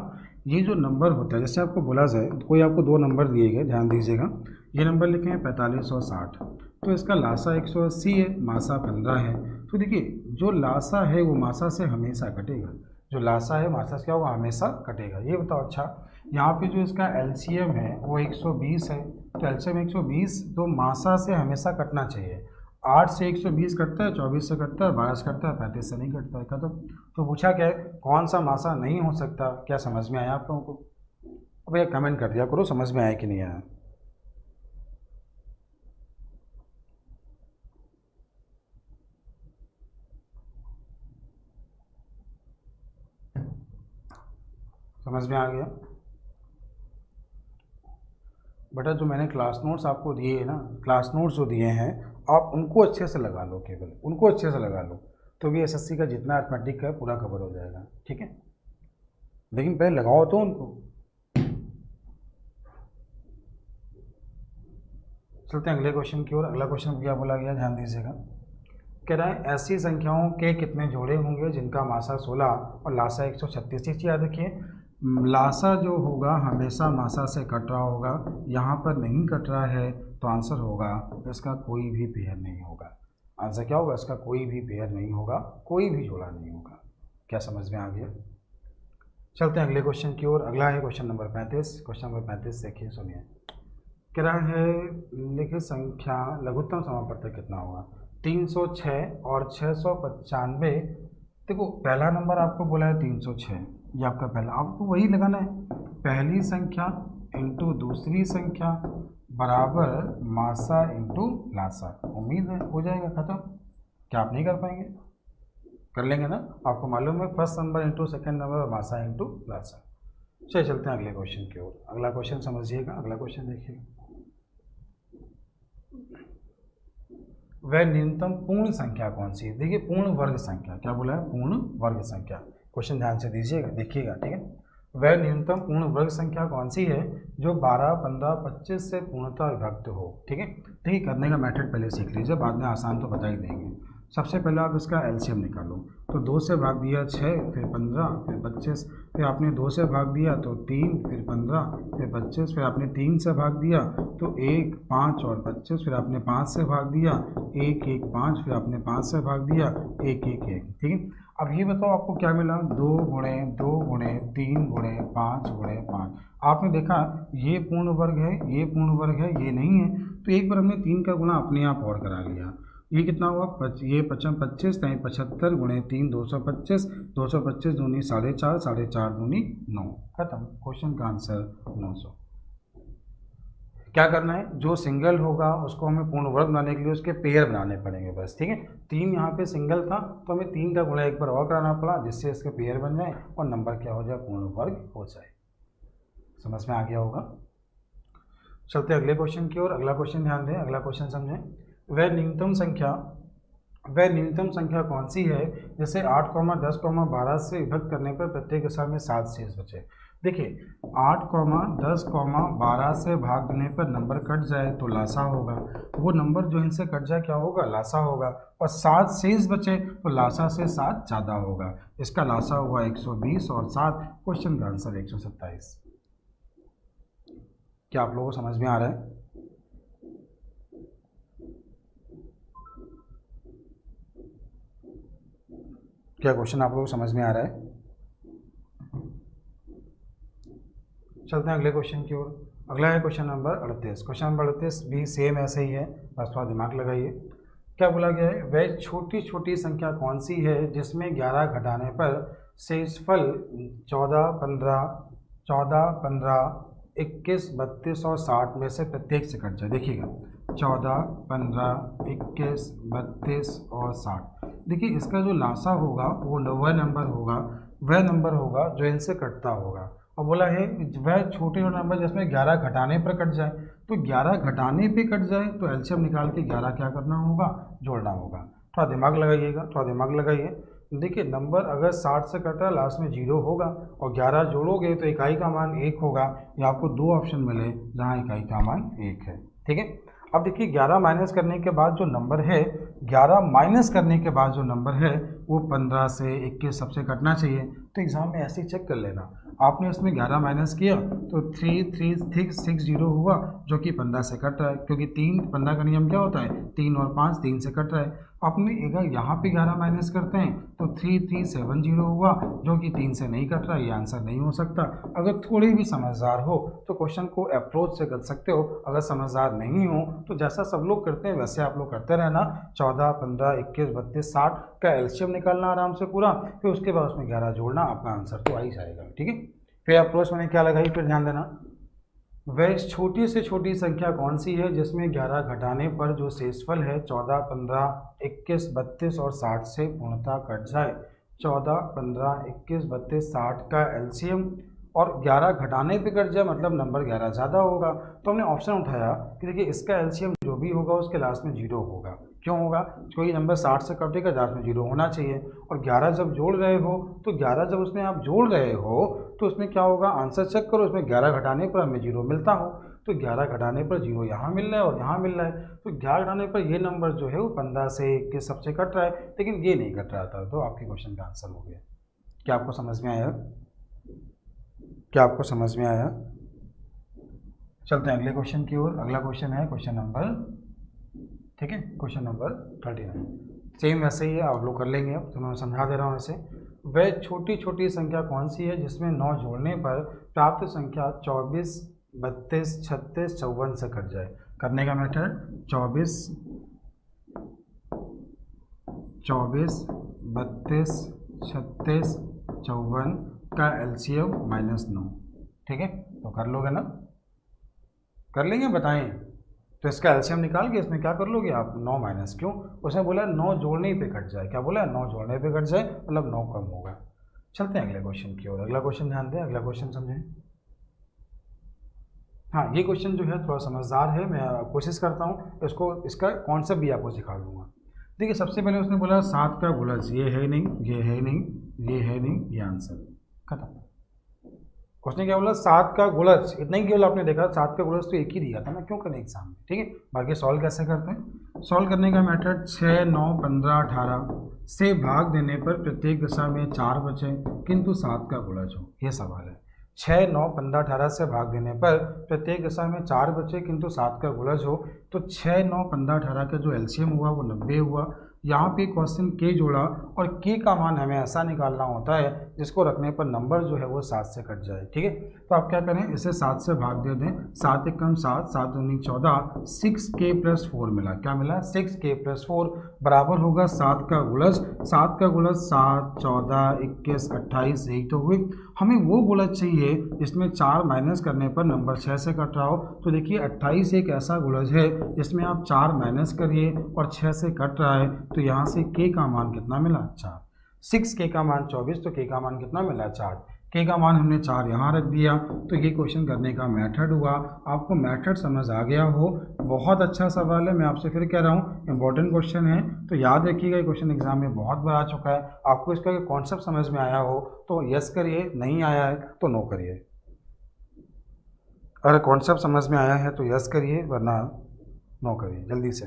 ये जो नंबर होता है, जैसे आपको बोला जाए कोई आपको 2 नंबर दिए गए, ध्यान दीजिएगा, ये नंबर लिखे हैं 45 और 60, तो इसका लासा 180 है, मासा 15 है। तो देखिए जो लासा है वो मासा से हमेशा कटेगा, जो लासा है मासा से क्या होगा, हमेशा कटेगा। ये बताओ, अच्छा यहाँ पे जो इसका LCM है वो 120 है, तो LCM 120 तो मासा से हमेशा कटना चाहिए। 8 से 120 कटता है, 24 से कटता है, 12 से कटता है, 35 से नहीं कटता है, खत्म। तो पूछा क्या है, कौन सा मासा नहीं हो सकता? क्या समझ में आया आप लोगों को? अब भैया कमेंट कर दिया करो, समझ में आया कि नहीं आया? समझ में आ गया बेटा? जो मैंने क्लास नोट्स आपको दिए हैं ना, क्लास नोट्स जो दिए हैं आप उनको अच्छे से लगा लो, केवल उनको अच्छे से लगा लो, तो भी SSC का जितना अर्थमेटिक है पूरा कवर हो जाएगा, ठीक है? लेकिन पहले लगाओ तो उनको। चलते हैं अगले क्वेश्चन की ओर। अगला क्वेश्चन क्या बोला गया, ध्यान दीजिएगा। कह रहा है ऐसी संख्याओं के कितने जोड़े होंगे जिनका मासा 16 और लासा 136? चीज़ याद रखिए, लासा जो होगा हमेशा मासा से कट रहा होगा, यहाँ पर नहीं कट रहा है तो आंसर होगा इसका कोई भी पेयर नहीं होगा। आंसर क्या होगा? इसका कोई भी पेयर नहीं होगा, कोई भी जोड़ा नहीं होगा। क्या समझ में आ गया? चलते हैं अगले क्वेश्चन की ओर। अगला है क्वेश्चन नंबर 35। क्वेश्चन नंबर 35 देखिए, सुनिए। कह रहा है लिखित संख्या लघुत्तम समापवर्तक कितना होगा? 306 और 695। देखो पहला नंबर आपको बोला है 306, ये आपका पहला, आपको वही लगाना है, पहली संख्या इंटू दूसरी संख्या बराबर मासा इंटू लासा। उम्मीद है हो जाएगा, खत्म। क्या आप नहीं कर पाएंगे? कर लेंगे ना? आपको मालूम है first number into second number मासा इंटू लासा। चलिए चलते हैं अगले क्वेश्चन की ओर। अगला क्वेश्चन समझिएगा, अगला क्वेश्चन देखिए। वह न्यूनतम पूर्ण संख्या कौन सी है? देखिए पूर्ण वर्ग संख्या, क्या बोला है? पूर्ण वर्ग संख्या। क्वेश्चन ध्यान से दीजिएगा, देखिएगा, ठीक है? वह न्यूनतम पूर्ण वर्ग संख्या कौन सी है जो 12, 15, 25 से पूर्णतः विभक्त हो, ठीक है? देखिए करने का मेथड पहले सीख लीजिए, बाद में आसान तो बता ही देंगे। सबसे पहले आप इसका LCM निकालो, तो 2 से भाग दिया 6, फिर 15, फिर 25, फिर आपने 2 से भाग दिया तो 3, फिर 15, फिर 25, फिर आपने 3 से भाग दिया तो 1, 5 और 25, फिर आपने 5 से भाग दिया 1, 1, 5, फिर आपने 5 से भाग दिया 1, 1, 1, ठीक है? अब ये बताओ आपको क्या मिला? 2 गुणे 2 गुणे 3 गुणे 5 गुणे 5। आपने देखा ये पूर्ण वर्ग है, ये पूर्ण वर्ग है, ये नहीं है, तो एक बार हमने 3 का गुणा अपने आप और करा लिया। ये कितना हुआ? ये 25 75 गुणे 3 225, 225 दूनी 4.5, 4.5 दूनी 9, खत्म। क्वेश्चन का आंसर 900। क्या करना है, जो सिंगल होगा उसको हमें पूर्ण वर्ग बनाने के लिए उसके पेयर बनाने पड़ेंगे बस, ठीक है। 3 यहाँ पे सिंगल था तो हमें 3 का गुणा एक बार और कराना पड़ा जिससे इसके पेयर बन जाए और नंबर क्या हो जाए, पूर्ण वर्ग हो जाए। समझ में आ गया होगा। चलते अगले क्वेश्चन की ओर। अगला क्वेश्चन ध्यान दें, अगला क्वेश्चन समझें। वह न्यूनतम संख्या कौन सी है जिसे 8, 10, 12 से विभक्त करने पर प्रत्येक दशा में 7 शेष बचे। देखिए 8, 10, 12 से भाग देने पर नंबर कट जाए तो लासा होगा, वो नंबर जो इनसे कट जाए क्या होगा, लासा होगा, और 7 शेष बचे तो लासा से 7 ज़्यादा होगा। इसका लासा हुआ 120 और 7, क्वेश्चन का आंसर 127। क्या आप लोगों को समझ में आ रहा है? क्या क्वेश्चन आप लोगों को समझ में आ रहा है? चलते हैं अगले क्वेश्चन की ओर। अगला है क्वेश्चन नंबर 38। क्वेश्चन नंबर 38 भी सेम ऐसे ही है, बस थोड़ा दिमाग लगाइए। क्या बोला गया है, वह छोटी छोटी संख्या कौन सी है जिसमें 11 घटाने पर शेषफल 14, 15, 21, 32 और 60 में से प्रत्येक से कट जाए। देखिएगा 14, 15, 21, 32 और 60। देखिए इसका जो लासा होगा वो वह नंबर होगा जो इनसे कटता होगा। और बोला है वह छोटे नंबर जिसमें 11 घटाने पर कट जाए, तो 11 घटाने पे कट जाए तो एलसीएम निकाल के 11 क्या करना होगा, जोड़ना होगा। थोड़ा दिमाग लगाइए। देखिए नंबर अगर 60 से कट रहा है लास्ट में 0 होगा और 11 जोड़ोगे तो इकाई का मान 1 होगा। या आपको 2 ऑप्शन मिले जहाँ इकाई का मान 1 है, ठीक है। अब देखिए 11 माइनस करने के बाद जो नंबर है, 11 माइनस करने के बाद जो नंबर है वो 15 से 21 सबसे कटना चाहिए। तो एग्ज़ाम में ऐसे ही चेक कर लेना, आपने इसमें 11 माइनस किया तो 3360 हुआ जो कि 15 से कट रहा है, क्योंकि 15 का नियम क्या होता है, 3 और 5 3 से कट रहा है। आपने अगर यहाँ पे 11 माइनस करते हैं तो 3370 हुआ जो कि 3 से नहीं कट रहा है, ये आंसर नहीं हो सकता। अगर थोड़ी भी समझदार हो तो क्वेश्चन को अप्रोच से कर सकते हो, अगर समझदार नहीं हो तो जैसा सब लोग करते हैं वैसे आप लोग करते रहना। 14, 15, 21, 32, 60 का एलसीएम निकालना आराम से पूरा, फिर उसके बाद उसमें 11 जोड़ना, आपका आंसर तो आ ही जाएगा, ठीक है। फिर अप्रोच मैंने क्या लगाई, फिर ध्यान देना। वह छोटी से छोटी संख्या कौन सी है जिसमें 11 घटाने पर जो शेषफल है 14, 15, 21, 32 और 60 से पूर्णतः कट जाए। 14, 15, 21, 32, 60 का एलसीएम और 11 घटाने पे कट जाए मतलब नंबर 11 ज़्यादा होगा। तो हमने ऑप्शन उठाया कि देखिए इसका एलसीएम जो भी होगा उसके लास्ट में 0 होगा। क्यों होगा, क्योंकि नंबर 60 से कटेगा, लास्ट में 0 होना चाहिए। और 11 जब जोड़ रहे हो तो 11 जब उसमें आप जोड़ रहे हो तो उसमें क्या होगा, आंसर चेक करो, उसमें 11 घटाने पर हमें 0 मिलता हो, तो 11 घटाने पर 0 यहाँ मिल रहा है और यहाँ मिल रहा है। तो 11 घटाने पर ये नंबर जो है वो 15 से 21 सबसे कट रहा है, लेकिन ये नहीं कट रहा था, तो आपके क्वेश्चन का आंसर हो गया। क्या आपको समझ में आया? चलते हैं अगले क्वेश्चन की ओर। अगला क्वेश्चन है क्वेश्चन नंबर 39। सेम वैसे ही है, आप लोग कर लेंगे। अब तो मैं समझा दे रहा हूँ ऐसे। वह छोटी छोटी संख्या कौन सी है जिसमें 9 जोड़ने पर प्राप्त संख्या 24, 32, 36, 54 से कट जाए। करने का मेथड 24, 32, 36, 54 का एलसीएम -9, ठीक है। तो कर लोगे ना, कर लेंगे, बताएं। तो इसका एलसीएम निकाल के इसमें क्या कर लोगे आप, 9 माइनस, क्यों, उसने बोला 9 जोड़ने पे कट जाए। क्या बोला, 9 जोड़ने पे कट जाए मतलब 9 कम होगा। चलते हैं अगले क्वेश्चन की ओर। अगला क्वेश्चन ध्यान दें, अगला क्वेश्चन समझें। हाँ, ये क्वेश्चन जो है थोड़ा समझदार है, मैं कोशिश करता हूँ इसका कॉन्सेप्ट भी आपको सिखा दूँगा। देखिए सबसे पहले उसने बोला 7 का गुणज, ये है नहीं, ये है नहीं, ये है नहीं, ये आंसर खत्म। उसने क्या बोला, 7 का गुणज, इतना ही केवल आपने देखा, 7 का गुणज तो एक ही दिया था ना, क्यों करें एग्जाम में, ठीक है। बाकी सॉल्व कैसे करते हैं, सॉल्व करने का मेथड 6, 9, 15, 18 से भाग देने पर प्रत्येक दशा में 4 बचे किंतु 7 का गुणज हो, ये सवाल है। 6, 9, 15, 18 से भाग देने पर प्रत्येक दशा में 4 बचे किंतु 7 का गुणज हो, तो 6, 9, 15, 18 का जो एलसीएम हुआ वो 90 हुआ। यहाँ पे क्वेश्चन के जोड़ा और के का मान हमें ऐसा निकालना होता है जिसको रखने पर नंबर जो है वो 7 से कट जाए, ठीक है। तो आप क्या करें, इसे 7 से भाग दे दें, 7 एकम 7, 7 दूनी 14, 6k+4 मिला। क्या मिला? 6k+4 बराबर होगा 7 का गुणज, 7 का गुणज 7, 14, 21, 28, यही तो हुए। हमें वो गुणज चाहिए जिसमें 4 माइनस करने पर नंबर 6 से कट रहा हो। तो देखिए 28 एक ऐसा गुणज है जिसमें आप 4 माइनस करिए और 6 से कट रहा है, तो यहाँ से k का मान कितना मिला? 4। 6k का मान 24, तो k का मान कितना मिला? 4। k का मान हमने 4 यहाँ रख दिया। तो ये क्वेश्चन करने का मेथड हुआ। आपको मेथड समझ आ गया हो, बहुत अच्छा सवाल है। मैं आपसे फिर कह रहा हूँ इंपॉर्टेंट क्वेश्चन है, तो याद रखिएगा। ये क्वेश्चन एग्जाम में बहुत बार आ चुका है। आपको इसका कॉन्सेप्ट समझ में आया हो तो यस करिए, नहीं आया है तो नो करिए। अगर कॉन्सेप्ट समझ में आया है तो यस करिए, वरना नो करिए जल्दी से।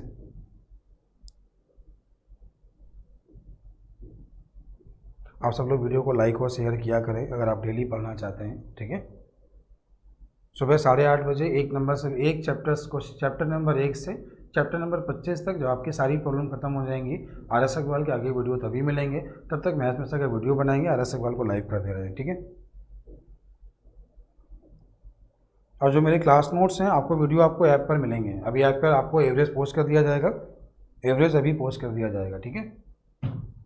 आप सब लोग वीडियो को लाइक और शेयर किया करें अगर आप डेली पढ़ना चाहते हैं, ठीक है। सुबह 8:30 बजे एक नंबर से एक चैप्टर नंबर 1 से चैप्टर नंबर 25 तक जो आपकी सारी प्रॉब्लम खत्म हो जाएंगी। RS अग्रवाल के आगे वीडियो तभी मिलेंगे, तब तक मैथ में का वीडियो बनाएंगे, RS अग्रवाल को लाइव कर दे रहे हैं, ठीक है। और जो मेरे क्लास नोट्स हैं आपको वीडियो आपको ऐप पर मिलेंगे। अभी ऐप पर आपको एवरेज पोस्ट कर दिया जाएगा, एवरेज अभी पोस्ट कर दिया जाएगा, ठीक है।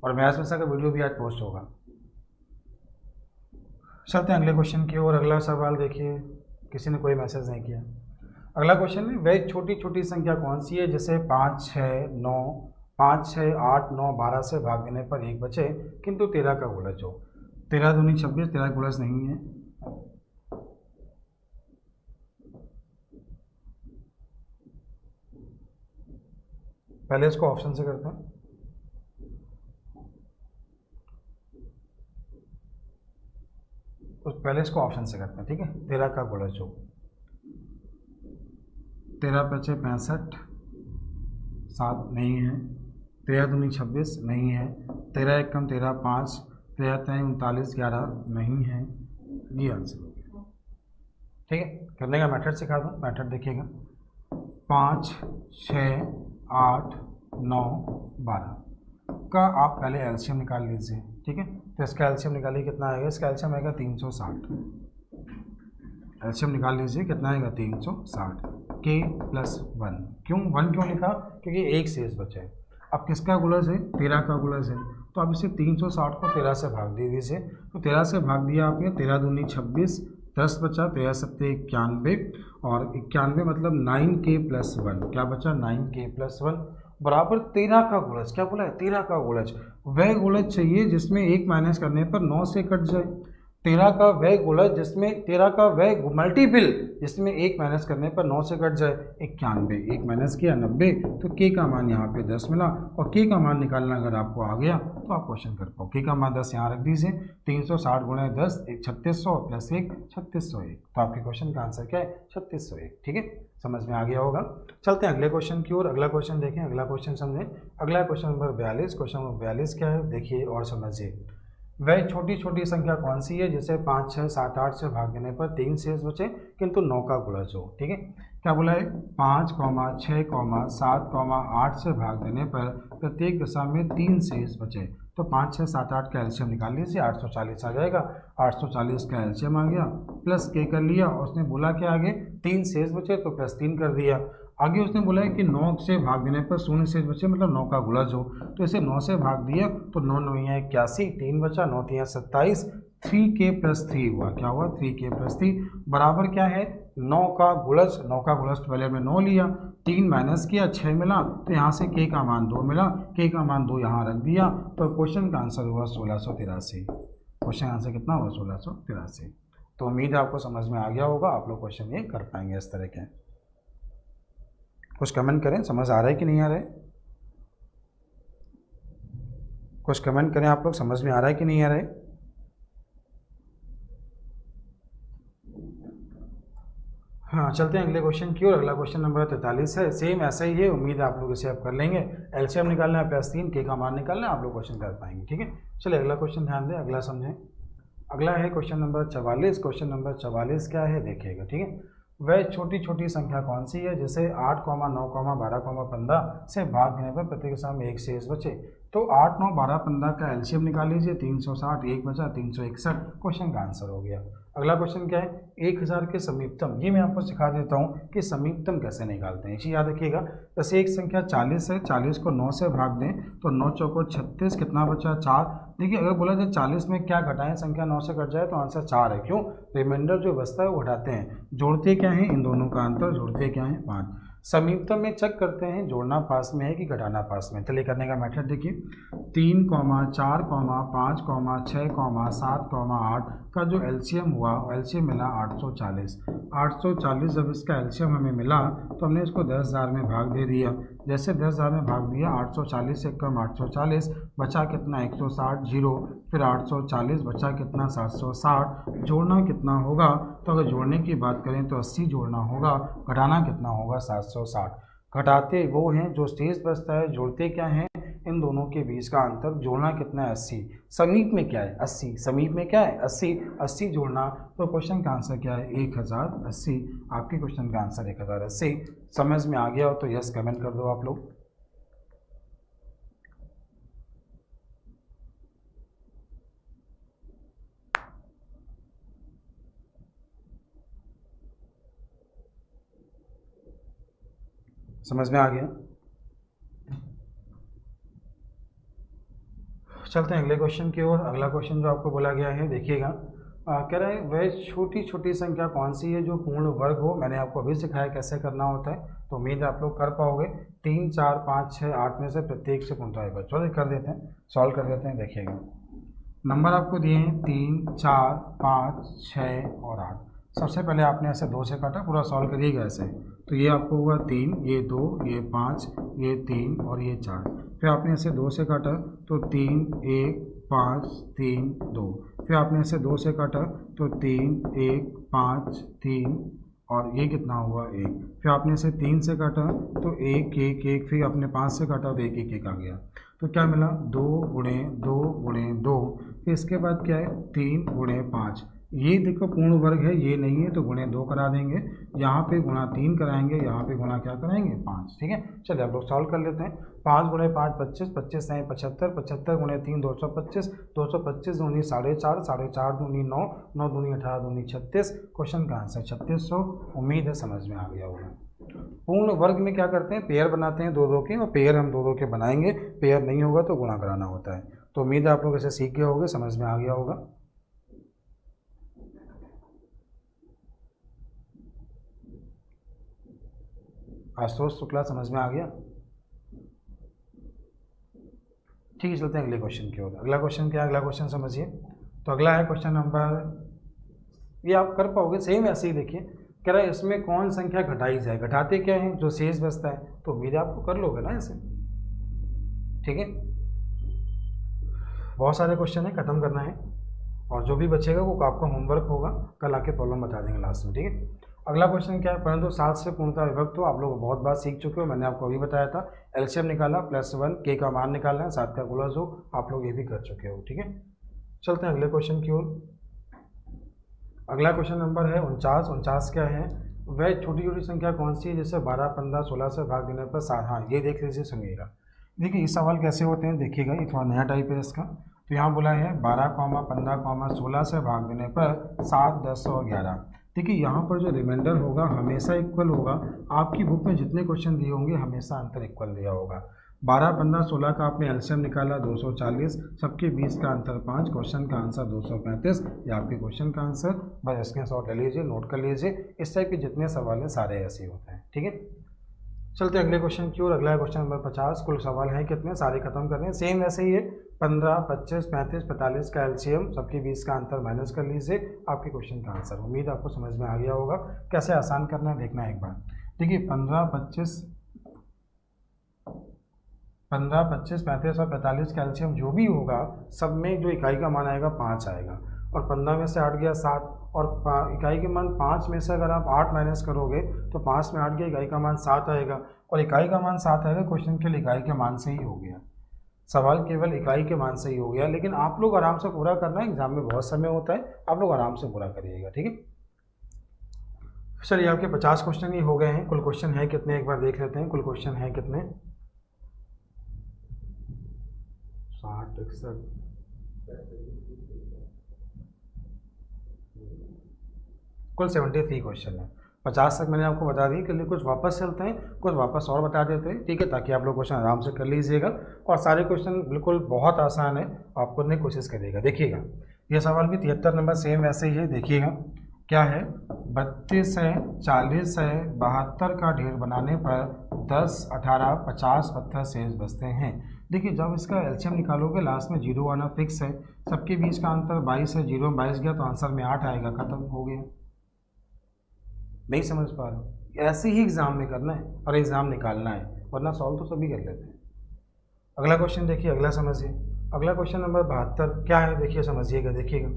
और मैथ्स में का वीडियो भी आज पोस्ट होगा। चलते हैं अगले क्वेश्चन की ओर। अगला सवाल देखिए, किसी ने कोई मैसेज नहीं किया। अगला क्वेश्चन है, वह छोटी छोटी संख्या कौन सी है जिसे 5, 6, 9, 5, 6, 8, 9, 12 से भाग देने पर 1 बचे किंतु 13 का गुणज हो। 13 दूनी 26, 13 गुणज नहीं है। पहले इसको ऑप्शन से करते हैं। तो पहले इसको ऑप्शन से करते हैं, ठीक है। 13 का गुणज हो, 13 पचे 65, 7 नहीं है। 13 दूनी 26 नहीं है। 13 एकम 13, 5, 13 3 39, 11 नहीं है। ये आंसर हो गया, ठीक है। करने का मेथड सिखा दूँ, मेथड देखिएगा। 5, 6, 8, 9, 12 का आप पहले एलसीएम निकाल लीजिए, ठीक है। तो इसका एलसीएम निकालिए, कितना आएगा? इसका एलसीएम आएगा 360। एलसीएम निकाल लीजिए, कितना आएगा? 360। k+1, क्यों 1 क्यों लिखा? क्योंकि एक शेष बचा है। अब किसका गुणज है? 13 का गुणज है। तो अब इसे 360 को 13 से भाग दे दीजिए। तो 13 से भाग दिया आपने, 13 दूनी 26, 10 बचा, 13 सत्ते 91, और 91 मतलब 9k+1। क्या बचा? 9k+1 बराबर 13 का गुणज। क्या बोला है? 13 का गुणज। वह गुणज चाहिए जिसमें 1 माइनस करने पर 9 से कट जाए। 13 का वह गुणज जिसमें 13 का वह मल्टीपल जिसमें 1 माइनस करने पर 9 से कट जाए। 91, 1 माइनस किया 90, तो k का मान यहाँ पे 10 मिला। और k का मान निकालना अगर आपको आ गया तो आप क्वेश्चन कर पाओ। k का मान 10 यहाँ रख दीजिए। 360 गुणे 10, 3600 + 1, 3601। तो आपके क्वेश्चन का आंसर क्या है? 3601, ठीक है। समझ में आ गया होगा। चलते हैं अगले क्वेश्चन की ओर। अगला क्वेश्चन देखें, अगला क्वेश्चन समझें। अगला क्वेश्चन नंबर 42। क्वेश्चन नंबर 42 क्या है देखिए और समझिए। वह छोटी छोटी संख्या कौन सी है जिसे 5, 6, 7, 8 से भाग देने पर 3 शेष बचे किंतु 9 का गुणज हो, ठीक है। क्या बोला है? 5, 6, 7, 8 से भाग देने पर प्रत्येक दशा में 3 शेष बचे। तो 5, 6, 7, 8 का एलसीएम निकाल लीजिए, 840 आ जाएगा। 840 का एलसीएम आ गया, प्लस k कर लिया। और उसने बोला कि आगे 3 शेष बचे तो +3 कर दिया। आगे उसने बोला है कि 9 से भाग देने पर 0 शेष बचे, मतलब 9 का गुणज हो। तो इसे 9 से भाग दिया तो 9 9 81, 3 बचा, 9 3 27, 3k+3 हुआ। क्या हुआ? 3k+3 बराबर क्या है? 9 का गुणज। 9 का गुणज तो पहले हमने 9 लिया, 3 माइनस किया 6 मिला, तो यहाँ से k का मान 2 मिला। k का मान 2 यहाँ रख दिया। तो क्वेश्चन का आंसर हुआ 1683। क्वेश्चन आंसर कितना हुआ? 1683। तो उम्मीद है आपको समझ में आ गया होगा। आप लोग क्वेश्चन ये कर पाएंगे इस तरह के। कुछ कमेंट करें, समझ आ रहा है कि नहीं आ रहा है? कुछ कमेंट करें आप लोग, समझ में आ रहा है कि नहीं आ रहा है? हाँ, चलते हैं अगले क्वेश्चन की ओर। अगला क्वेश्चन नंबर 43 है। सेम ऐसा ही है, उम्मीद है आप लोग इसे आप कर लेंगे। एलसीएम निकालना है, +3, k का मान निकालना है, आप लोग क्वेश्चन कर पाएंगे, ठीक है। चलिए अगला क्वेश्चन ध्यान दें, अगला समझें। अगला है क्वेश्चन नंबर 44। क्वेश्चन नंबर 44 क्या है देखिएगा, ठीक है। वह छोटी छोटी संख्या कौन सी है जैसे 8, 9, 12, 15 से भाग देने पर प्रत्येक स्थान में एक शेष बचे। तो 8, 9, 12, 15 का एलसीएम निकाल लीजिए, 360, एक बचा 361, क्वेश्चन का आंसर हो गया। अगला क्वेश्चन क्या है, 1000 के समीपतम। ये मैं आपको सिखा देता हूँ कि समीपतम कैसे निकालते हैं, इसी याद रखिएगा। जैसे एक संख्या 40 है, 40 को 9 से भाग दें तो 9 चौको 36, कितना बचा 4। देखिए अगर बोला जाए 40 में क्या घटाएं, संख्या 9 से कट जाए तो आंसर 4 है। क्यों, रिमाइंडर जो बचता है वो घटाते हैं। जोड़ते क्या है, इन दोनों का अंतर, जोड़ते क्या है 5। समीपतम में चेक करते हैं जोड़ना पास में है कि घटाना पास में। चलिए करने का मेथड देखिए, 3, 4, 5, 6, 7, 8 का जो एलसीएम हुआ, एलसीएम मिला 840। 840 जब इसका एलसीएम हमें मिला तो हमने इसको 10,000 में भाग दे दिया। जैसे 10,000 में भाग दिया, 840 से कम 840, बचा कितना 160, जीरो, फिर 840 बचा कितना 760। जोड़ना कितना होगा, तो अगर जोड़ने की बात करें तो 80 जोड़ना होगा, घटाना कितना होगा 760। घटाते वो हैं जो शेष बचता है, जोड़ते क्या हैं, इन दोनों के बीच का अंतर। जोड़ना कितना है 80, समीप में क्या है 80, समीप में क्या है 80, 80 जोड़ना। तो क्वेश्चन का आंसर क्या है 1080। आपके क्वेश्चन का आंसर 1080। समझ में आ गया हो तो यस कमेंट कर दो आप लोग। समझ में आ गया। चलते हैं अगले क्वेश्चन की ओर। अगला क्वेश्चन जो आपको बोला गया है देखिएगा, कह रहा है वह छोटी छोटी संख्या कौन सी है जो पूर्ण वर्ग हो। मैंने आपको अभी सिखाया कैसे करना होता है, तो उम्मीद है आप लोग कर पाओगे। 3, 4, 5, 6, 8 में से प्रत्येक से पूर्णतः एक। चलो कर देते हैं, सॉल्व कर देते हैं। देखिएगा नंबर आपको दिए हैं 3, 4, 5, 6 और 8। सबसे पहले आपने ऐसे 2 से काटा, पूरा सॉल्व करिएगा ऐसे। तो ये आपको हुआ 3, ये 2, ये 5, ये 3 और ये 4। फिर आपने ऐसे 2 से काटा तो 3, 1, 5, 3, 2। फिर आपने ऐसे 2 से काटा तो 3, 1, 5, 3 और ये कितना हुआ 1। फिर आपने इसे 3 से काटा तो 1, 1, 1। फिर आपने 5 से काटा तो 1, 1, 1 आ गया। तो क्या मिला 2 गुणे 2 गुणे 2। फिर इसके बाद क्या है 3 गुणे 5। ये देखो पूर्ण वर्ग है, ये नहीं है तो गुणे 2 करा देंगे, यहाँ पे गुणा 3 कराएंगे, यहाँ पे गुणा क्या कराएंगे 5। ठीक है, चलिए आप लोग सॉल्व कर लेते हैं। 5 गुणे 5 25, 25 नहीं 75, 75 गुणे 3 225, 225 दूनी 4.5, 4.5 दूनी 9, 9 दूनी 18, दूनी 36। क्वेश्चन का आंसर 3600। उम्मीद है समझ में आ गया होगा। पूर्ण वर्ग में क्या करते हैं, पेयर बनाते हैं 2 2 के, और पेयर हम 2 2 के बनाएंगे। पेयर नहीं होगा तो गुणा कराना होता है। तो उम्मीद है आप लोग इसे सीख गए होंगे, समझ में आ गया होगा। आशुतोष शुक्ला समझ में आ गया। ठीक है, चलते हैं अगले क्वेश्चन की ओर। अगला क्वेश्चन क्या है, अगला क्वेश्चन समझिए। तो अगला है क्वेश्चन नंबर, ये आप कर पाओगे सेम ऐसे ही। देखिए कह रहा है इसमें कौन संख्या घटाई जाए। घटाते क्या है, जो शेष बचता है। तो उम्मीद है आपको कर लोगे ना ऐसे। ठीक है, बहुत सारे क्वेश्चन है, खत्म करना है, और जो भी बचेगा वो आपका होमवर्क होगा, कल आके प्रॉब्लम बता देंगे लास्ट में। ठीक है, अगला क्वेश्चन क्या है, परंतु 7 से पूर्णतः विभक्त हो। आप लोग बहुत बार सीख चुके हो, मैंने आपको अभी बताया था। एलसीएम निकाला, +1, के का मान निकालना है, 7 का गुणज हो। आप लोग ये भी कर चुके हो। ठीक है, चलते हैं अगले क्वेश्चन की ओर। अगला क्वेश्चन नंबर है 49। 49 क्या है, वह छोटी छोटी संख्या कौन सी है जैसे 12, 15, 16 से भाग देने पर 7। हाँ ये देख लीजिए, सुनिएगा। देखिए इस सवाल कैसे होते हैं, देखिएगा ये थोड़ा नया टाइप है इसका। तो यहाँ बोला है 12, 15, 16 से भाग देने पर 7, 10 और 11। देखिए यहाँ पर जो रिमाइंडर होगा हमेशा इक्वल होगा। आपकी बुक में जितने क्वेश्चन दिए होंगे हमेशा आंसर इक्वल दिया होगा। 12, 15, 16 का आपने एलसीएम निकाला 240, सबके बीच का अंतर 5। क्वेश्चन का आंसर 235। ये आपके क्वेश्चन का आंसर। बस स्क्रीनशॉट ले लीजिए, नोट कर लीजिए। इस टाइप के जितने सवाल हैं सारे ऐसे ही होते हैं। ठीक है, चलते हैं अगले क्वेश्चन की ओर। अगला क्वेश्चन नंबर 50। कुल सवाल हैं कितने, सारे खत्म करने हैं। सेम वैसे ही है, 15, 25, 35, 45 का एलसीएम, सबके बीच का अंतर माइनस कर लीजिए, आपके क्वेश्चन का आंसर। उम्मीद आपको समझ में आ गया होगा। कैसे आसान करना है देखना एक बार। देखिए 15, 25, 35 और 45 का एलसीएम जो भी होगा, सब में जो इकाई का मान आएगा 5 आएगा, और 15 में से 8 गया 7, और इकाई के मान 5 में से अगर आप 8 माइनस करोगे तो 5 में 8 गया, इकाई का मान 7 आएगा, और इकाई का मान 7 आएगा। क्वेश्चन के लिए इकाई के मान से ही हो गया, सवाल केवल इकाई के मान से ही हो गया। लेकिन आप लोग आराम से पूरा करना है, एग्जाम में बहुत समय होता है, आप लोग आराम से पूरा करिएगा। ठीक है, चलिए आपके 50 क्वेश्चन ही हो गए हैं। कुल क्वेश्चन है कितने एक बार देख लेते हैं। कुल क्वेश्चन है कितने, 60 61 कुल 73 क्वेश्चन है। 50 तक मैंने आपको बता दी। के लिए कुछ वापस चलते हैं, कुछ वापस और बता देते हैं, ठीक है, ताकि आप लोग क्वेश्चन आराम से कर लीजिएगा। और सारे क्वेश्चन बिल्कुल बहुत आसान है, आप करने की कोशिश करिएगा। देखिएगा ये सवाल भी 73 नंबर सेम वैसे ही है। देखिएगा क्या है, 32 है, 40 है, 72 का ढेर बनाने पर 10, 18, 50 पत्थर शेष बचते हैं। देखिए जब इसका एलसीएम निकालोगे लास्ट में 0 आना फिक्स है। सबके बीच का अंतर 22 है, 0 में 22 गया तो आंसर में 8 आएगा, खत्म हो गया। नहीं समझ पा रहे हो, ऐसे ही एग्जाम में करना है और एग्जाम निकालना है, वरना सॉल्व तो सभी कर लेते हैं। अगला क्वेश्चन देखिए, अगला समझिए। अगला क्वेश्चन नंबर 72 क्या है, देखिए समझिएगा। देखिएगा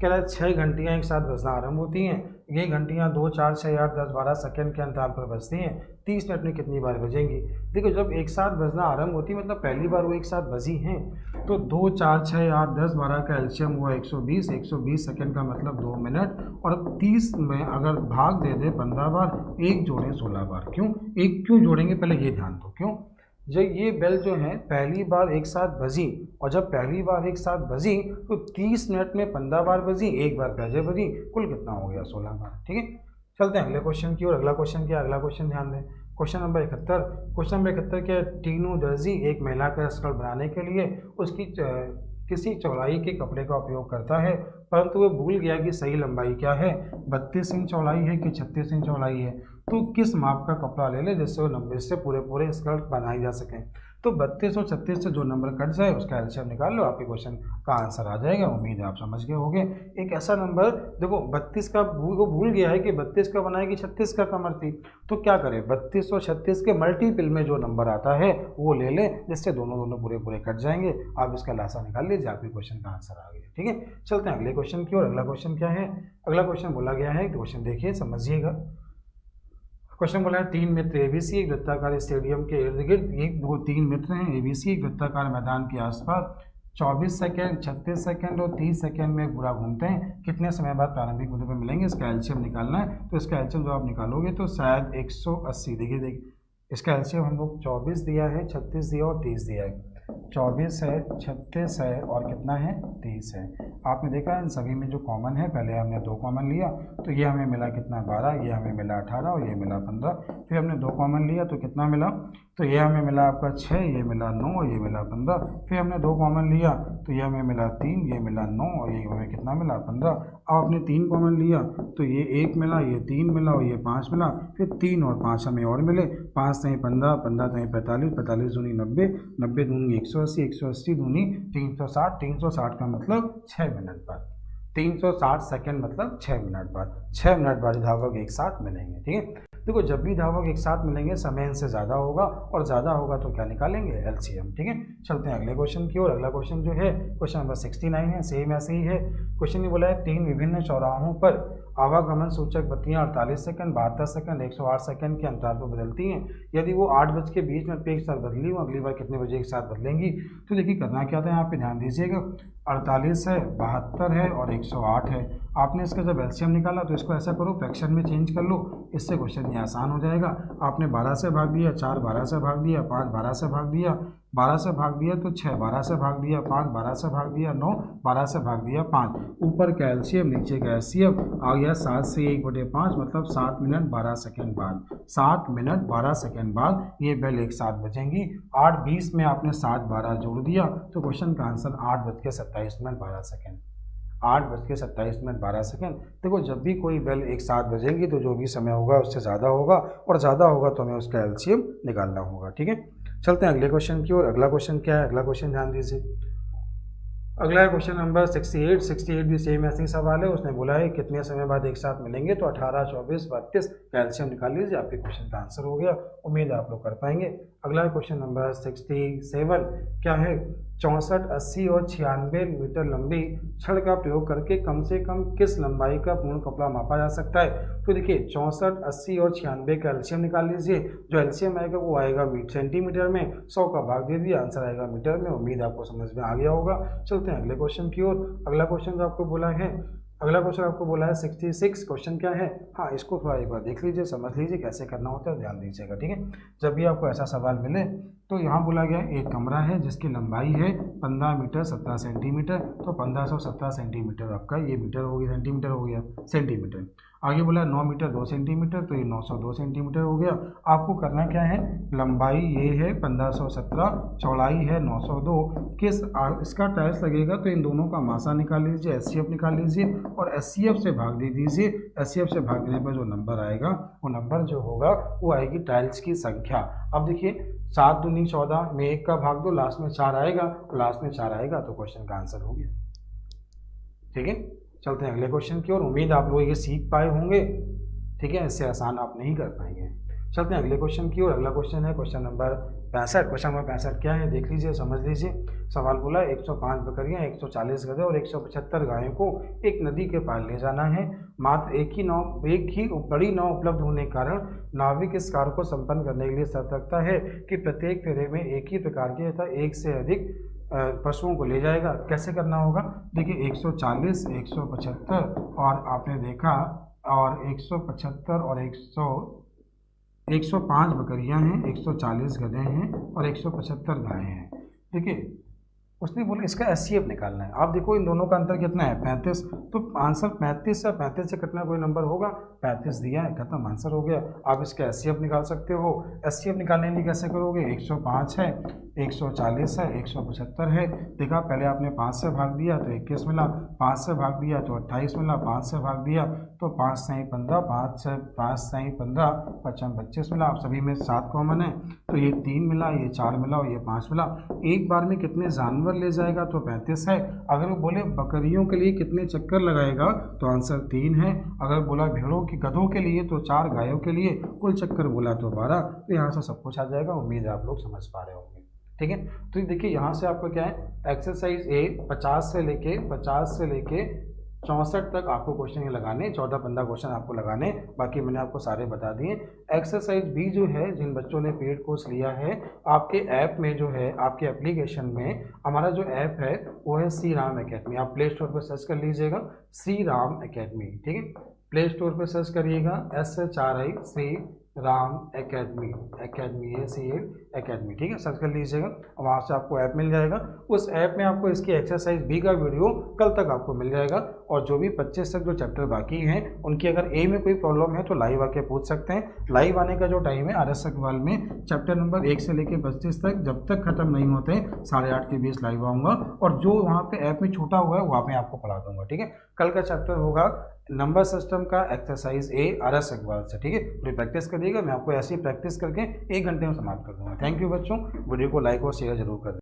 कह रहा है 6 घंटियाँ एक साथ बजना आरंभ होती हैं। ये घंटियाँ 2, 4, 6, 8, 10, 12 सेकेंड के अंतराल पर बजती हैं। 30 मिनट में कितनी बार बजेंगी। देखो जब एक साथ बजना आरंभ होती है मतलब पहली बार वो एक साथ बजी हैं, तो 2, 4, 6, 8, 10, 12 का एलसीएम हुआ 120। 120 सेकेंड का मतलब 2 मिनट। और 30 में अगर भाग दे दे 15 बार, एक जोड़ें 16 बार। क्यों एक क्यों जोड़ेंगे, पहले ये ध्यान दो क्यों। जब ये बेल जो है पहली बार एक साथ बजी, और जब पहली बार एक साथ बजी तो 30 मिनट में 15 बार बजी, एक बार पहले बजी, कुल कितना हो गया 16 बार। ठीक है, चलते हैं अगले क्वेश्चन की ओर। अगला क्वेश्चन क्या है, अगला क्वेश्चन ध्यान दें। Question number 71। क्वेश्चन नंबर 71 क्या है, टीनू दर्जी एक महिला का स्कर्ट बनाने के लिए उसकी किसी चौड़ाई के कपड़े का उपयोग करता है, परंतु वह भूल गया कि सही लंबाई क्या है, 32 इंच चौड़ाई है कि 36 इंच चौड़ाई है। तो किस माप का कपड़ा ले ले जिससे वो 90 से पूरे स्कर्ट बनाई जा सके। तो 32 और 36 से जो नंबर कट जाए उसका एलसीएम निकाल लो, आपके क्वेश्चन का आंसर आ जाएगा। उम्मीद है आप समझ गए होंगे। एक ऐसा नंबर देखो 32 का वो भूल गया है कि 32 का बनाएगी 36 का कमर थी, तो क्या करें 32 और 36 के मल्टीपल में जो नंबर आता है वो ले ले, जिससे दोनों पूरे कट जाएंगे। आप इसका लासा निकाल लीजिए, आपके क्वेश्चन का आंसर आ गया। ठीक है, चलते हैं अगले क्वेश्चन की ओर। अगला क्वेश्चन क्या है, अगला क्वेश्चन बोला गया है, क्वेश्चन देखिए समझिएगा। क्वेश्चन बोला है 3 मित्र एबीसी एक वृत्ताकार स्टेडियम के इर्द गिर्द, एक 2 3 मित्र हैं एबीसी एक वृत्ताकार मैदान के आसपास 24 सेकंड, 36 सेकंड और 30 सेकंड में पूरा घूमते हैं। कितने समय बाद प्रारंभिक बिंदु पर मिलेंगे, इसका एलसीएम निकालना है। तो इसका एलसीएम जो आप निकालोगे तो शायद 180। देखिए इसका एलसीएम हम लोग 24 दिया है, 36 दिया और 30 दिया है। 24 है, 36 है और कितना है 30 है। आपने देखा इन सभी में जो कॉमन है, पहले हमने 2 कॉमन लिया तो ये हमें मिला कितना 12, ये हमें मिला 18 और ये मिला 15। फिर हमने 2 कॉमन लिया तो कितना मिला, तो ये हमें मिला आपका 6, ये मिला 9 और ये मिला 15। फिर हमने 2 कॉमन लिया तो ये हमें मिला 3, ये मिला 9 और ये हमें कितना मिला 15। अब आपने 3 कॉमन लिया तो ये 1 मिला, ये 3 मिला और ये 5 मिला। फिर 3 और 5 हमें और मिले, 5 नहीं 15, 15 नहीं 45, 45 दूनी 90, 90 दूनी 180, 180 दूनी 360, 360 का मतलब 6 मिनट बाद, 360 सेकंड मतलब 6 मिनट बाद। 6 मिनट बाद धावक एक साथ मिलेंगे। ठीक है, देखो जब भी धावक एक साथ मिलेंगे समय इनसे ज़्यादा होगा, और ज़्यादा होगा तो क्या निकालेंगे एलसीएम। ठीक है, चलते हैं अगले क्वेश्चन की ओर। अगला क्वेश्चन जो है क्वेश्चन नंबर 69 है, सेम ऐसे ही है। क्वेश्चन ये बोला है 3 विभिन्न चौराहों पर आवागमन सूचक बत्तियां 48 सेकंड, 72 सेकंड, 108 सेकंड के अंतराल पर बदलती हैं। यदि वो 8 बज के 20 मिनट पर एक साथ बदली हो, अगली बार कितने बजे एक साथ बदलेंगी। तो देखिए करना क्या था, यहाँ पे ध्यान दीजिएगा। 48 है, 72 है और 108 है। आपने इसका जब एलसीएम निकाला तो इसको ऐसा करो फ्रैक्शन में चेंज कर लो, इससे क्वेश्चन ये आसान हो जाएगा। आपने 12 से भाग दिया, 4 12 से भाग दिया, 5 12 से भाग दिया, 12 से भाग दिया तो 6 12 से भाग दिया, 5 12 से भाग दिया, 9 12 से भाग दिया 5। ऊपर का एलसीएम नीचे का एलसीएम आ गया 7 से 1/5 मतलब 7 मिनट 12 सेकेंड बाद। 7 मिनट 12 सेकेंड बाद ये बेल एक साथ बजेंगी। 8:20 में आपने 7 12 जोड़ दिया तो क्वेश्चन का answer 8:27 minute 12 second. 8:27 minute 12 second. देखो जब भी कोई बेल एक साथ बजेंगी तो जो भी समय होगा उससे ज़्यादा होगा, और ज़्यादा होगा तो हमें उसका एलसीएम निकालना होगा। ठीक है, चलते हैं अगले क्वेश्चन की ओर। अगला क्वेश्चन क्या है, अगला क्वेश्चन ध्यान दीजिए। अगला है क्वेश्चन नंबर 68। 68 भी सेम ऐसे ही सवाल है। उसने बोला है कितने समय बाद एक साथ मिलेंगे, तो 18, 24, 32 का एलसीएम निकाल लीजिए, आपके क्वेश्चन का आंसर हो गया। उम्मीद है आप लोग कर पाएंगे। अगला क्वेश्चन नंबर 67 क्या है, 64, 80 और 96 मीटर लंबी छड़ का प्रयोग करके कम से कम किस लंबाई का पूर्ण कपड़ा मापा जा सकता है। तो देखिए 64, 80 और 96 का एलसीएम निकाल लीजिए। जो एलसीएम आएगा वो आएगा सेंटीमीटर में, 100 का भाग दे दिया, आंसर आएगा मीटर में। उम्मीद आपको समझ में आ गया होगा। चलते हैं अगले क्वेश्चन की ओर। अगला क्वेश्चन जो आपको बोला है अगला क्वेश्चन आपको बोला है 66। क्वेश्चन क्या है, हाँ इसको थोड़ा एक बार देख लीजिए, समझ लीजिए कैसे करना होता है, ध्यान दीजिएगा, ठीक है। जब भी आपको ऐसा सवाल मिले तो यहाँ बोला गया एक कमरा है जिसकी लंबाई है 15 मीटर 17 सेंटीमीटर, तो 1517 सेंटीमीटर आपका ये मीटर हो गया, सेंटीमीटर हो गया, सेंटीमीटर। आगे बोला 9 मीटर 2 सेंटीमीटर, तो ये 902 सेंटीमीटर हो गया। आपको करना क्या है, लंबाई ये है 1517, चौड़ाई है 902, इसका टाइल्स लगेगा तो इन दोनों का मासा निकाल लीजिए, एचसीएफ निकाल लीजिए और एचसीएफ से भाग दे दीजिए। एचसीएफ से भाग देने पर जो नंबर आएगा वो नंबर जो होगा वो आएगी टाइल्स की संख्या। अब देखिए 7 दूनी 14 में 1 का भाग दो, लास्ट में 4 आएगा, तो लास्ट में 4 आएगा तो क्वेश्चन का आंसर हो गया, ठीक है। चलते हैं अगले क्वेश्चन की ओर। उम्मीद आप लोग ये सीख पाए होंगे, ठीक है, इससे आसान आप नहीं कर पाएंगे। चलते हैं अगले क्वेश्चन की ओर। अगला क्वेश्चन है क्वेश्चन नंबर 65। क्वेश्चन नंबर 65 क्या है देख लीजिए, समझ लीजिए। सवाल बोला 105 बकरियां, 140 गधे और 175 गायों को एक नदी के पार ले जाना है। मात्र एक ही बड़ी नाव उपलब्ध होने के कारण नाविक इस कार्य को संपन्न करने के लिए शर्त रखता है कि प्रत्येक फेरे में एक ही प्रकार के तथा एक से अधिक पशुओं को ले जाएगा। कैसे करना होगा, देखिए 140, 175 और आपने देखा और 175 और 105 बकरियां हैं, 140 गधे हैं और 175 गायें हैं। देखिए उसने बोला इसका एचसीएफ निकालना है। आप देखो इन दोनों का अंतर कितना है, 35, तो आंसर 35 से 35 से कटना कोई नंबर होगा, 35 दिया है, खत्म, आंसर हो गया। आप इसका एचसीएफ निकाल सकते हो। एचसीएफ निकालने के लिए कैसे करोगे, 105 है, 140 है, 175 है। देखा पहले आपने 5 से भाग दिया तो 21 मिला, 5 से भाग दिया तो 28 मिला, 5 से भाग दिया तो 5 से 15, 5 से 15, 55 25 मिला। आप सभी में 7 कॉमन है तो ये 3 मिला, ये 4 मिला और ये 5 मिला। एक बार में कितने जानवर ले जाएगा तो 35 है। अगर वो बोले बकरियों के लिए कितने चक्कर लगाएगा तो आंसर 3 है। अगर बोला भेड़ों की गधों के लिए तो 4, गायों के लिए कुल चक्कर बोला तो 12। तो यहाँ से सब कुछ आ जाएगा। उम्मीद है आप लोग समझ पा रहे होंगे, ठीक है। तो देखिए यहाँ से आपको क्या है, एक्सरसाइज ए 50 से लेके 64 तक आपको क्वेश्चन ये लगाने, 14-15 क्वेश्चन आपको लगाने, बाकी मैंने आपको सारे बता दिए। एक्सरसाइज बी जो है, जिन बच्चों ने पेड कोर्स लिया है, आपके ऐप में जो है, आपके एप्लीकेशन में हमारा जो ऐप है वो है श्री राम एकेडमी। आप प्ले स्टोर पर सर्च कर लीजिएगा श्री राम एकेडमी, ठीक है। प्ले स्टोर पर सर्च करिएगा SHRI Shri Ram academy, academy, ठीक है, सर्च कर लीजिएगा और वहाँ से आपको ऐप मिल जाएगा। उस ऐप में आपको इसकी एक्सरसाइज बी का वीडियो कल तक आपको मिल जाएगा और जो भी 25 तक जो चैप्टर बाकी हैं उनकी अगर ए में कोई प्रॉब्लम है तो लाइव आके पूछ सकते हैं। लाइव आने का जो टाइम है RS अग्रवाल में चैप्टर नंबर 1 से लेकर 25 तक जब तक खत्म नहीं होते 8:30 के बीच लाइव आऊँगा और जो वहाँ पे ऐप में छूटा हुआ है वहाँ पे आपको पढ़ा दूंगा, ठीक है। कल का चैप्टर होगा नंबर सिस्टम का एक्सरसाइज ए RS अग्रवाल से, ठीक है। पूरी प्रैक्टिस करिएगा, मैं आपको ऐसी प्रैक्टिस करके 1 घंटे में समाप्त कर दूंगा। थैंक यू बच्चों, वीडियो को लाइक और शेयर जरूर कर दें।